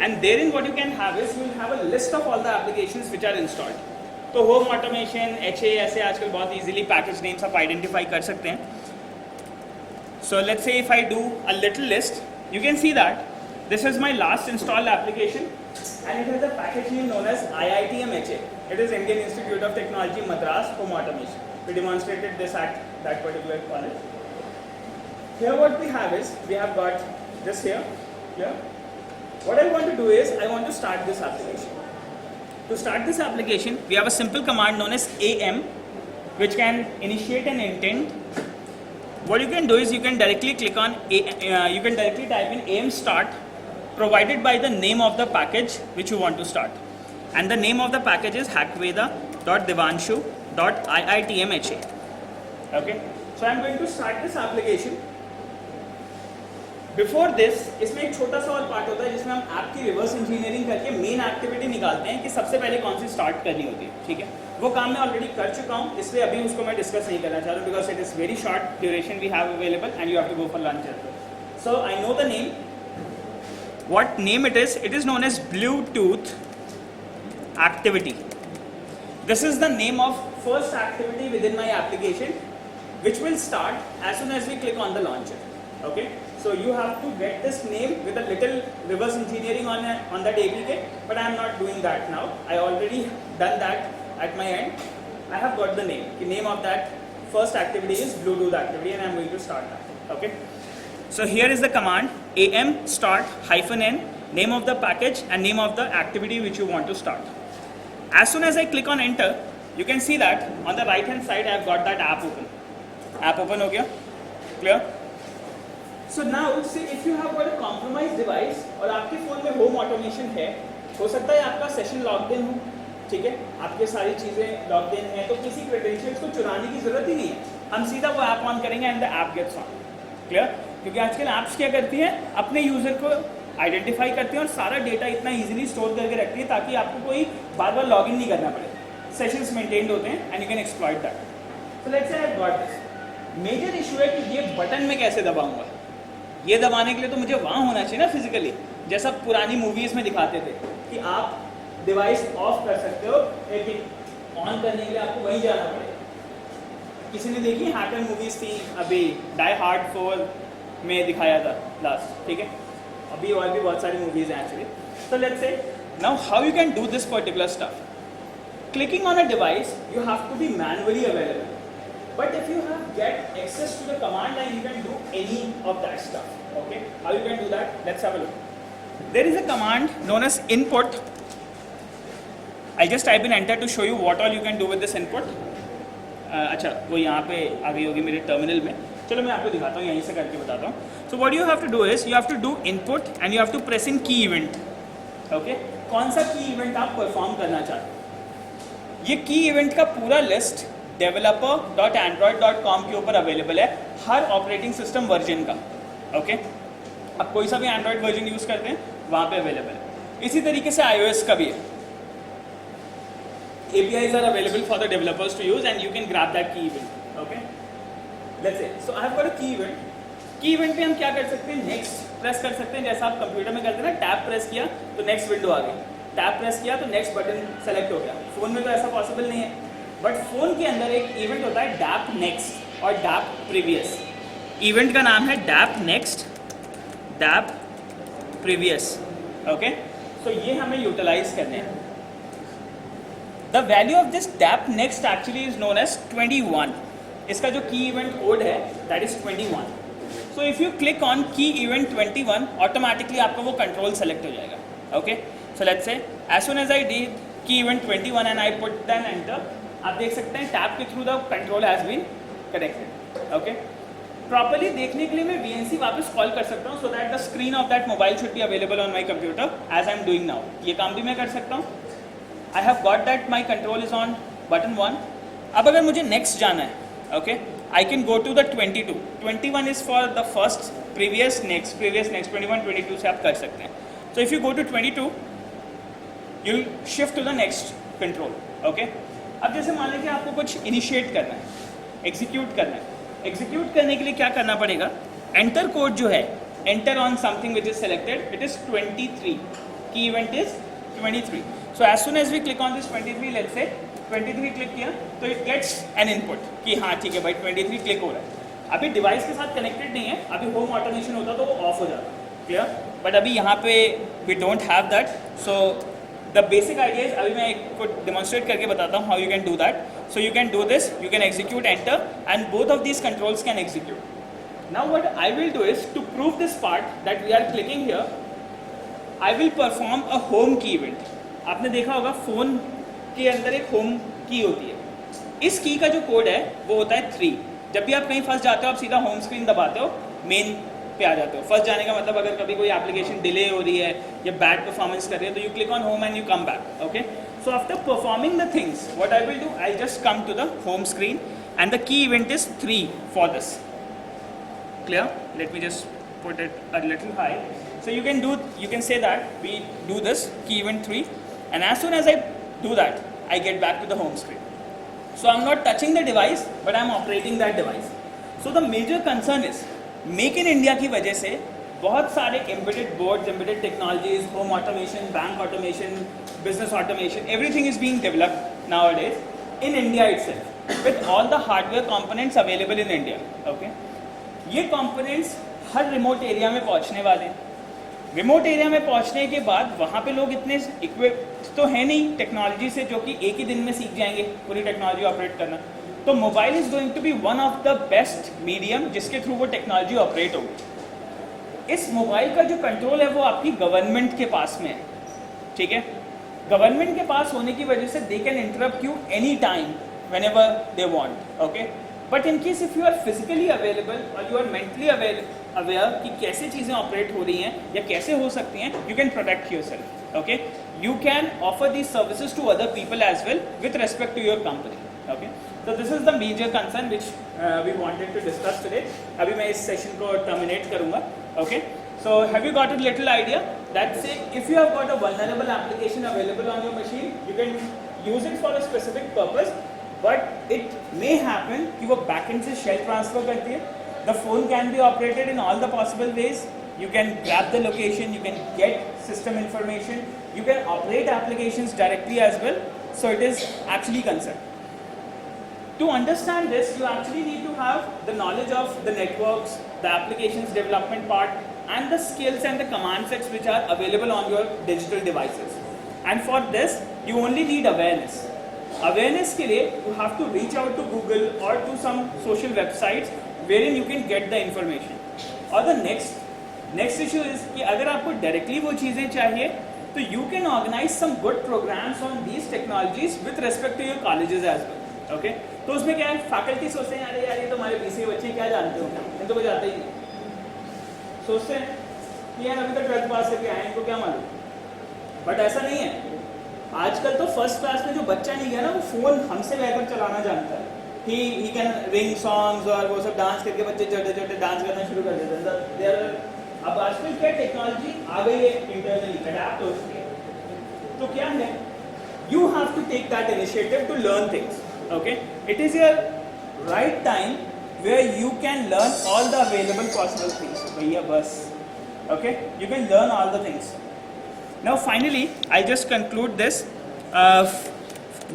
and therein what you can have is you will have a list of all the applications which are installed. तो home automation, HA ऐसे आजकल बहुत easily package names आप identify कर सकते हैं. So let's say if I do a little list, you can see that this is my last installed application and it has a package name known as IITM-HA. It is Indian Institute of Technology Madras Home Automation. We demonstrated this at that particular college. Here what we have is, we have got this here. What I want to do is, I want to start this application. To start this application, we have a simple command known as AM, which can initiate an intent. What you can do is, you can directly click on, you can directly type in AM start, provided by the name of the package which you want to start. And the name of the package is hackveda.devanshu.iitmha. Okay, so I am going to start this application. Before this, इसमें एक छोटा सा और part होता है जिसमें हम app की रिवर्स इंजीनियरिंग करके मेन एक्टिविटी निकालते हैं कि सबसे पहले कौन सी स्टार्ट करनी होती है. ठीक है, वो काम मैं ऑलरेडी कर चुका हूँ, इसलिए अभी उसको मैं डिस्कस नहीं करना चाह रहा हूँ, because it is very short duration we have available and you have to go for lunch. So I know the name. What name it is known as Bluetooth activity. This is the name of first activity within my application, which will start as soon as we click on the launcher. Okay, so you have to get this name with a little reverse engineering on that APK, but I am not doing that now. I already done that at my end. I have got the name. The name of that first activity is Bluetooth activity, and I am going to start that. Okay, so here is the command am start -n, name of the package and name of the activity which you want to start. As soon as I click on enter, you can see that on the right hand side I have got that app open. App open हो गया, clear? So now see if you have got a compromised device और आपके phone में home automation है, हो सकता है आपका सेशन लॉग्ड इन हो, ठीक है, आपके सारी चीज़ें लॉग्ड इन हैं, तो किसी क्रेडेंशियल्स को चुराने की ज़रूरत ही नहीं है, हम सीधा वो ऐप ऑन करेंगे and the app gets on, clear? क्योंकि आजकल ऐप्स क्या करती हैं, अपने यूज़र को आइडेंटिफाई करती हैं और सारा डेटा इतना इजीली स्टोर करके रखती है ताकि आपको कोई बार बार लॉगिन नहीं करना पड़े, सेशंस मेंटेन्ड होते हैं and you can exploit that. So let's say I have got this. Major issue है कि ये बटन में कैसे दबाऊंगा. ये दबाने के लिए तो मुझे वहाँ होना चाहिए ना फिजिकली, जैसा पुरानी मूवीज़ में दिखाते थे कि आप डिवाइस ऑफ कर सकते हो, लेकिन ऑन करने के लिए आपको वहीं जाना पड़ेगा. किसी ने देखी हैकर मूवीज़ थी अभी, डाई हार्ड 4 में दिखाया था लास्ट, ठीक है, अभी और भी बहुत सारी मूवीज़ हैं एक्चुअली. सो लेट्स से now how you can do this particular stuff. Clicking on a device, you have to be manually available. But if you have get access to the command line, you can do any of that stuff. Okay? How you can do that? Let's have a look. There is a command known as input. I just type in enter to show you what all you can do with this input. अच्छा, वो यहाँ पे आ गई होगी मेरे terminal में. चलो मैं आपको दिखाता हूँ, यहीं से करके बताता हूँ. So what you have to do is you have to do input and you have to press in key event. Okay? कौन सा की इवेंट आप परफॉर्म करना चाहते हैं. ये की इवेंट का पूरा लिस्ट developer.android.com के ऊपर अवेलेबल है, हर ऑपरेटिंग सिस्टम वर्जन का. ओके, अब कोई सा भी एंड्रॉयड वर्जन यूज़ करते हैं वहाँ पे अवेलेबल है. इसी तरीके से iOS का भी है. APIs are available for the developers to use and you can grab that key event. Okay, let's say so I have got a key event. की इवेंट पे हम क्या कर सकते हैं, नेक्स्ट प्रेस कर सकते हैं, जैसा आप कंप्यूटर में करते हैं ना, टैब प्रेस किया तो नेक्स्ट विंडो आ गई, टैब प्रेस किया तो नेक्स्ट बटन सेलेक्ट हो गया. फ़ोन में तो ऐसा पॉसिबल नहीं है, बट फ़ोन के अंदर एक इवेंट होता है डैप नेक्स्ट और डैप प्रीवियस. इवेंट का नाम है dap next, dap previous. Okay, so ये हमें यूटिलाइज करने हैं. The value of this dap next actually is known as 21. इसका जो की इवेंट कोड है that is 21. So if you click on key event 21, automatically आपका वो कंट्रोल सेलेक्ट हो जाएगा. Okay, so let's say as soon as I did key event 21 and I put then enter, आप देख सकते हैं tab के through the control has been connected. Okay, properly देखने के लिए मैं VNC वापस कॉल कर सकता हूँ so that the screen of that mobile should be available on my computer as I am doing now. ये काम भी मैं कर सकता हूँ. I have got that my control is on button 1. अब अगर मुझे नेक्स्ट जाना है, okay, I can go to the 22. 21 is for the first, previous, next, 21, 22 से आप कर सकते हैं. So if you go to 22, you'll shift to the next control. Okay? अब जैसे मान लीजिए आपको कुछ initiate करना है, execute करना है. Execute करने के लिए क्या करना पड़ेगा? Enter code जो है, enter on something which is selected, it is 23. Key event is 23. So as soon as we click on this 23, let's say 23 click किया तो इट गेट्स एन इनपुट कि हाँ ठीक है भाई 23 क्लिक हो रहा है. अभी डिवाइस के साथ कनेक्टेड नहीं है, अभी होम ऑटोमेशन होता तो वो ऑफ हो जाता. क्लियर? बट अभी यहाँ पे we don't have that. So the basic idea is, अभी मैं एक को डेमोन्स्ट्रेट करके बताता हूँ how you can do that. So you can do this, you can execute enter and both of these controls can execute. Now what I will do is to prove this part that we are clicking here, I will perform a home key event. आपने देखा होगा phone के अंदर एक home की होती है. इस की का जो कोड है वो होता है 3. जब भी आप कहीं फंस जाते हो आप सीधा होम स्क्रीन दबाते हो, मेन पे आ जाते हो. फंस जाने का मतलब अगर कभी कोई एप्लीकेशन डिले हो रही है या बैड परफॉर्मेंस कर रही है तो you click on home and you come back. Okay, so after performing the things what I will do, I just come to the home screen and the key event is 3 for this. Clear? Let me just put it a little high. So you can say that we do this key event 3 and as soon as I do that I get back to the home screen. So I'm not touching the device but I'm operating that device. So the major concern is Make in India की वजह से बहुत सारे embedded boards, embedded technologies, home automation, bank automation, business automation, everything is being developed nowadays in India itself with all the hardware components available in India. Okay, ये components हर remote area में पहुंचने वाले हैं. रिमोट एरिया में पहुंचने के बाद वहाँ पे लोग इतने इक्विप तो है नहीं टेक्नोलॉजी से जो कि एक ही दिन में सीख जाएंगे पूरी टेक्नोलॉजी ऑपरेट करना. तो mobile is going to be one of the best medium जिसके थ्रू वो टेक्नोलॉजी ऑपरेट होगी. इस मोबाइल का जो कंट्रोल है वो आपकी गवर्नमेंट के पास में है. ठीक है, गवर्नमेंट के पास होने की वजह से they can interrupt you any time whenever they want. Okay, but in case if you are physically available और यू आर मेंटली अवेयर कि कैसे चीज़ें ऑपरेट हो रही हैं या कैसे हो सकती हैं, you can protect your self. Okay, you can offer these services to other people as well with respect to your company. Okay, so this is the major concern which we wanted to discuss today. अभी मैं इस session को terminate करूँगा. Okay, so have you got a little idea that say if you have got a vulnerable application available on your machine, you can use it for a specific purpose, but it may happen कि वो backend से shell transfer करती है. The phone can be operated in all the possible ways. You can grab the location, you can get system information, you can operate applications directly as well. So it is actually concerned. To understand this, you actually need to have the knowledge of the networks, the applications development part, and the skills and the command sets which are available on your digital devices. And for this, you only need awareness. Awareness के लिए you have to reach out to Google or to some social websites wherein you can get the information. Or the next issue is कि अगर आपको directly वो चीज़ें चाहिए तो you can organize some good programs on these technologies with respect to your colleges as well. Okay? तो उसमें क्या है, फैकल्टी सोचते हैं अरे यार ये तो हमारे बीसी के बच्चे क्या जानते हो, इनको कुछ आता ही नहीं. सोचते हैं कि यार अभी तो 12th पास करके आए इनको क्या मालूम. बट ऐसा नहीं है. आजकल तो फर्स्ट क्लास में जो बच्चा नहीं गया ना वो फ़ोन हमसे बेहतर चलाना जानता है. ही कैन रिंग सॉन्ग्स और वो सब डांस करके बच्चे छोटे छोटे डांस करना शुरू कर देते हैं. अब आजकल क्या टेक्नोलॉजी आ गई है इंटरनली अडैप्ट हो चुकी है. तो क्या है, you have to take that initiative to learn things. Okay, it is your right time where you can learn all the available possible things. भैया बस. Okay, you can learn all the things. Now finally, I'll just conclude this.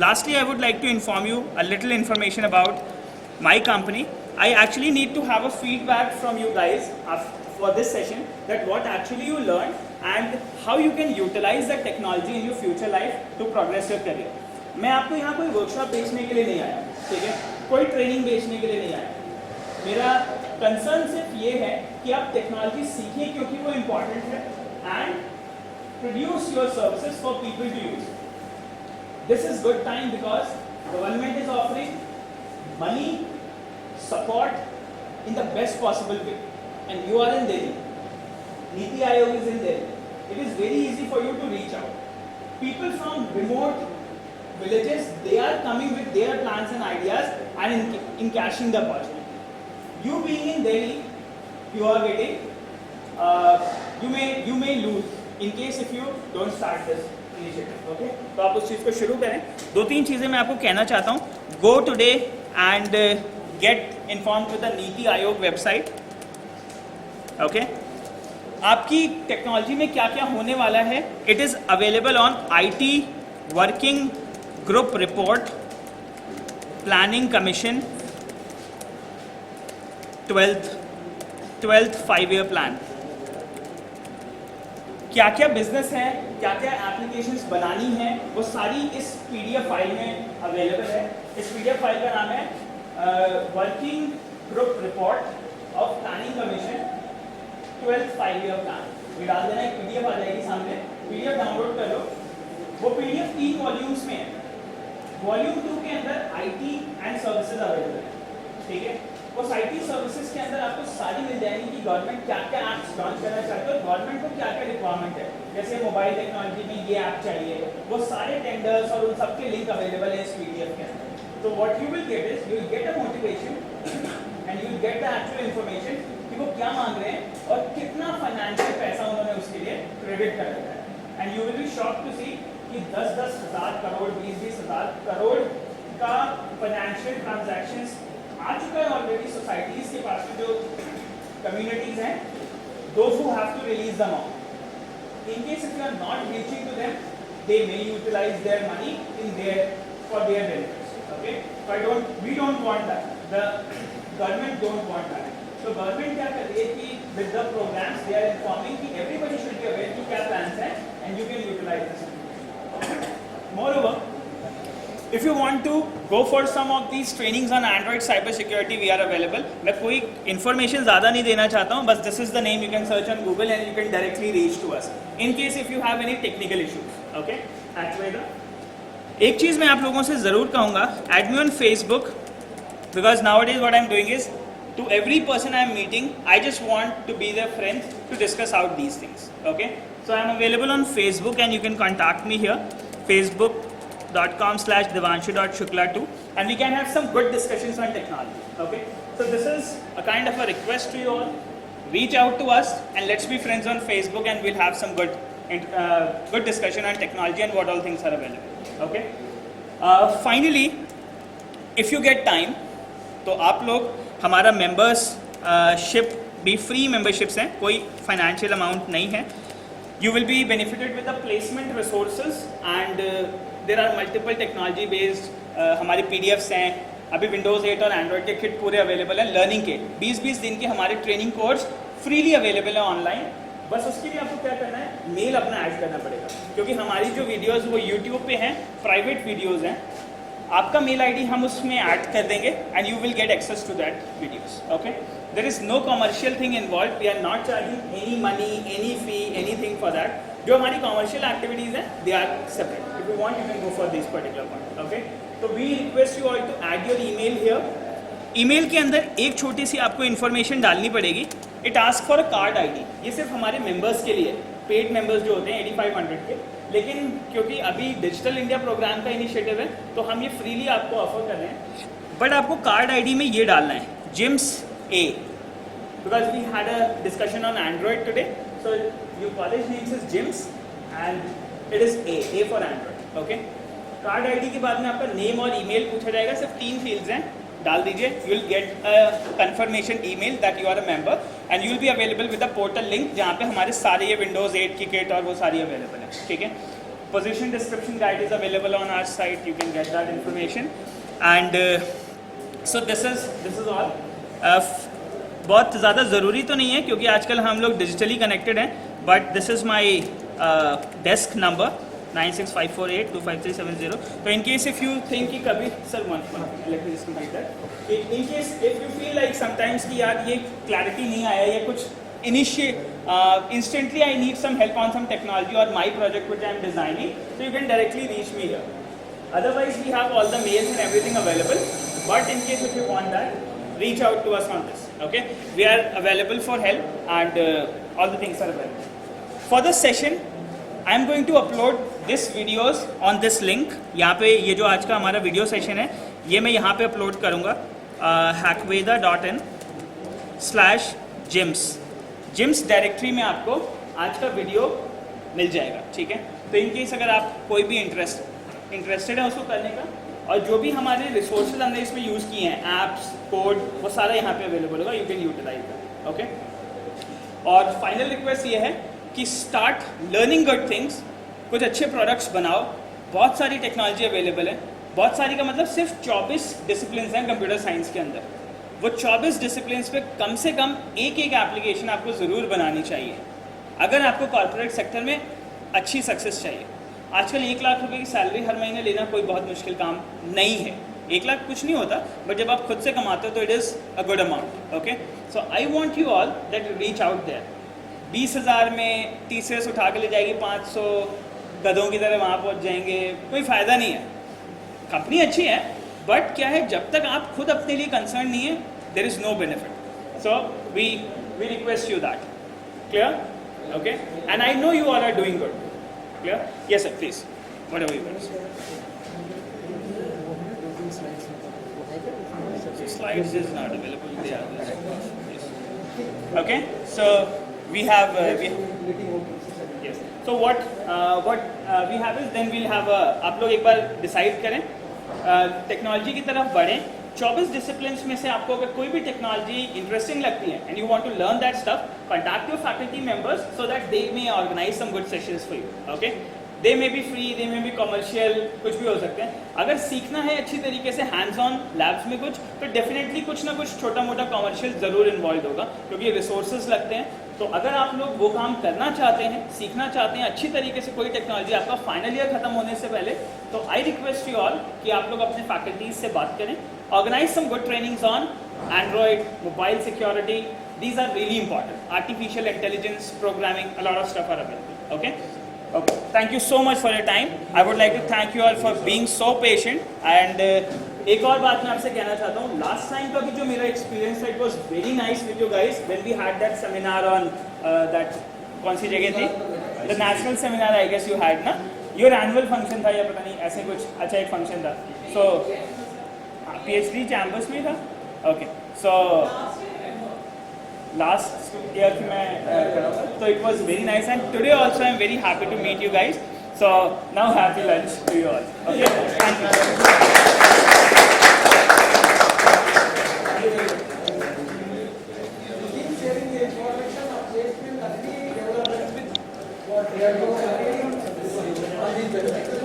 Lastly, I would like to inform you a little information about my company. I actually need to have a feedback from you guys for this session that what actually you learned and how you can utilize the technology in your future life to progress your career. मैं आपको यहाँ कोई workshop बेचने के लिए नहीं आया, ठीक है, कोई ट्रेनिंग बेचने के लिए नहीं आया. मेरा कंसर्न सिर्फ ये है कि आप टेक्नोलॉजी सीखिए क्योंकि वो इम्पॉर्टेंट है and produce your services for people to use. This is good time because government is offering money, support in the best possible way, and you are in Delhi. Niti Aayog is in Delhi. It is very easy for you to reach out. People from remote villages, they are coming with their plans and ideas and encashing the opportunity. You being in Delhi, you are getting. You may lose. In case if you don't start this initiative, okay? तो आप उस चीज़ को शुरू करें. 2-3 चीज़ें मैं आपको कहना चाहता हूँ. Go today and get informed with the नीति आयोग वेबसाइट. Okay? आपकी टेक्नोलॉजी में क्या क्या होने वाला है, it is available on IT working group report, planning commission, 12th 5-year plan. क्या क्या बिजनेस है, क्या क्या एप्लीकेशंस बनानी है, वो सारी इस PDF फाइल में अवेलेबल है. इस PDF फाइल का नाम है working group report of planning commission 12th 5-year plan. ये डाल देना, एक PDF आ जाएगी सामने, PDF डाउनलोड कर लो. वो PDF 3 वॉल्यूम्स में है. वॉल्यूम 2 के अंदर IT एंड सर्विसेज अवेलेबल है. ठीक है, उस IT सर्विसेज के अंदर आपको सारी मिल जाएगी कि गवर्नमेंट क्या क्या ऐप्स लॉन्च करना चाहते हो, गवर्नमेंट को क्या क्या रिक्वायरमेंट है. जैसे मोबाइल टेक्नोलॉजी में ये ऐप चाहिए, वो सारे टेंडर्स और उन सबके लिंक अवेलेबल है इस PDF के अंदर. तो what you will gate is, you will get a motivation and you will get the actual information कि वो क्या मांग रहे हैं और कितना फाइनेंशियल पैसा उन्होंने उसके लिए क्रेडिट कर रखा है. And you will be shocked to see कि 10-10 हज़ार करोड़, 20-20 हज़ार करोड़ का फाइनेंशियल ट्रांजैक्शंस आ चुका है ऑलरेडी सोसाइटीज के पास में. जो कम्युनिटीज हैं, those who have to release the amount. In case if you are not reaching to them, they may utilize their money in their for their benefits. Okay, so we don't want that. The government don't want that. So government क्या कर रही है कि with the programs they are informing कि everybody should be aware कि क्या plans हैं and you can utilize this. Moreover, if you want to go for some of these trainings on Android cyber security, we are available. मैं कोई information ज़्यादा नहीं देना चाहता हूँ, बस this is the name, you can search on Google and you can directly reach to us. In case if you have any technical issues, okay? Actually, एक चीज़ मैं आप लोगों से ज़रूर कहूँगा, add me on Facebook, because nowadays what I'm doing is, to every person I'm meeting, I just want to be their friend to discuss out these things, okay? So I'm available on Facebook and you can contact me here, facebook.com/devanshu.shukla2, and we can have some good discussions on technology, okay? So this is a kind of a request to you all. Reach out to us and let's be friends on Facebook and we'll have some good discussion on technology and what all things are available, okay? Finally, if you get time, तो आप लोग हमारा membership भी free memberships हैं, कोई financial amount नहीं है. You will be benefited with the placement resources and there are multiple technology based हमारी PDFs हैं. अभी Windows 8 और Android के किट पूरे अवेलेबल हैं. लर्निंग के 20-20 दिन के हमारे ट्रेनिंग कोर्स फ्रीली अवेलेबल है ऑनलाइन. बस उसके लिए आपको क्या करना है, मेल अपना ऐड करना पड़ेगा, क्योंकि हमारी जो वीडियोस वो YouTube पे हैं, प्राइवेट वीडियोस हैं. आपका मेल आईडी हम उसमें ऐड कर देंगे and you will get access to that videos, okay? There is no commercial thing involve. We are not charging any money, any fee, anything for that. जो हमारी commercial activities हैं they are separate. If you want you can go for this particular point, okay? तो we request you all to add your email here. Email के अंदर एक छोटी सी आपको इन्फॉर्मेशन डालनी पड़ेगी. It ask for a card ID. ये सिर्फ हमारे मेंबर्स के लिए, पेड मेंबर्स जो होते हैं 8500 के, लेकिन क्योंकि अभी डिजिटल इंडिया प्रोग्राम का इनिशिएटिव है तो हम ये फ्रीली आपको ऑफर कर रहे हैं. बट आपको कार्ड आईडी में ये डालना है JIMS A, because we had a discussion on Android today. So your college names is JIMS and it is A for Android, okay? Card ID के बाद में आपका नेम और ईमेल पूछा जाएगा. सिर्फ 3 फील्ड्स हैं, डाल दीजिए. You will get a confirmation email that you are a member and you will be available with a portal link जहाँ पे हमारे सारे ये विंडोज 8 की किट और वो सारी अवेलेबल है, ठीक है? Position description guide is available on our site. You can get that information and so this is all. बहुत ज़्यादा ज़रूरी तो नहीं है क्योंकि आजकल हम लोग डिजिटली कनेक्टेड हैं, but this is my desk number 9654825370. तो in case if you think कि कभी sir one let me just complete that. In case if you feel like sometimes कि यार ये clarity नहीं आया या कुछ instantly I need some help on some technology or my project which I am designing, so you can directly reach me here. Otherwise we have all the mails and everything available. But in case if you want that, reach out to us on this. Okay, we are available for help and all the things are available. For the session, I am going to upload this videos on this link. यहाँ पे ये जो आज का हमारा video session है ये मैं यहाँ पे अपलोड करूँगा hackveda.in/gyms. जिम्स डायरेक्टरी में आपको आज का वीडियो मिल जाएगा, ठीक है? तो इन केस अगर आप कोई भी इंटरेस्टेड है उसको करने का, और जो भी हमारे रिसोर्सेज हमने इसमें यूज़ किए हैं, एप्स, कोड, वो सारा यहाँ पे अवेलेबल होगा. You can utilise that, okay? और फाइनल रिक्वेस्ट ये है कि स्टार्ट लर्निंग गुड थिंग्स. कुछ अच्छे प्रोडक्ट्स बनाओ. बहुत सारी टेक्नोलॉजी अवेलेबल है. बहुत सारी का मतलब सिर्फ 24 डिसिप्लिन हैं कंप्यूटर साइंस के अंदर. वो 24 डिसिप्लिन पे कम से कम एक एप्लीकेशन आपको ज़रूर बनानी चाहिए अगर आपको कॉर्पोरेट सेक्टर में अच्छी सक्सेस चाहिए. आजकल 1 लाख रुपए की सैलरी हर महीने लेना कोई बहुत मुश्किल काम नहीं है. 1 लाख कुछ नहीं होता, बट जब आप खुद से कमाते हो तो it is a good amount, okay? So I want you all that you reach out there. 20,000 में टीसीएस उठा के ले जाएगी, 500 गधों की तरह वहाँ पहुँच जाएंगे, कोई फ़ायदा नहीं है. कंपनी अच्छी है बट क्या है, जब तक आप खुद अपने लिए कंसर्न नहीं है there is no benefit. So we request you that. Clear? Okay? And I know you all are doing good. Clear? Yes sir, please. Whatever you want. So slides is not available. They are there. Okay. So we have. Yes. So what we have is then we'll have आप लोग एक बार decide करें, technology की तरफ बढ़ें. 24 disciplines में से आपको अगर कोई भी टेक्नोलॉजी इंटरेस्टिंग लगती है and you want to learn that stuff, contact your faculty members so that they may organise some good sessions for you. Okay? They may be free, they may be commercial, कुछ भी हो सकते हैं. अगर सीखना है अच्छी तरीके से हैंड्स ऑन लैब्स में कुछ, तो डेफिनेटली कुछ ना कुछ छोटा मोटा कमर्शियल ज़रूर इन्वॉल्व होगा, क्योंकि रिसोर्सेज लगते हैं. तो अगर आप लोग वो काम करना चाहते हैं, सीखना चाहते हैं अच्छी तरीके से कोई टेक्नोलॉजी आपका फाइनल ईयर खत्म होने से पहले, तो आई रिक्वेस्ट यू ऑल कि आप लोग अपने फैकल्टीज से बात करें. Organise some good trainings on Android, mobile security. These are really important. Artificial intelligence, programming, a lot of stuff are available. Okay? Okay. Thank you so much for your time. I would like to thank you all for being so patient. And एक और बात मैं आपसे कहना चाहता हूँ. Last time का भी जो मेरा experience था, it was very nice with you guys when we had that seminar on that कौन सी जगह थी? The national seminar I guess you had ना? Your annual function था या पता नहीं ऐसे कुछ अच्छा एक function था. So PhD chambers में था. Okay. So लास्ट ईयर की मैं खड़ा था, तो it was very nice and today also I am very happy to meet you guys. So now happy lunch to you all. Okay, thank you.
Keep sharing the information of placement and the development with what they are doing on these benefits.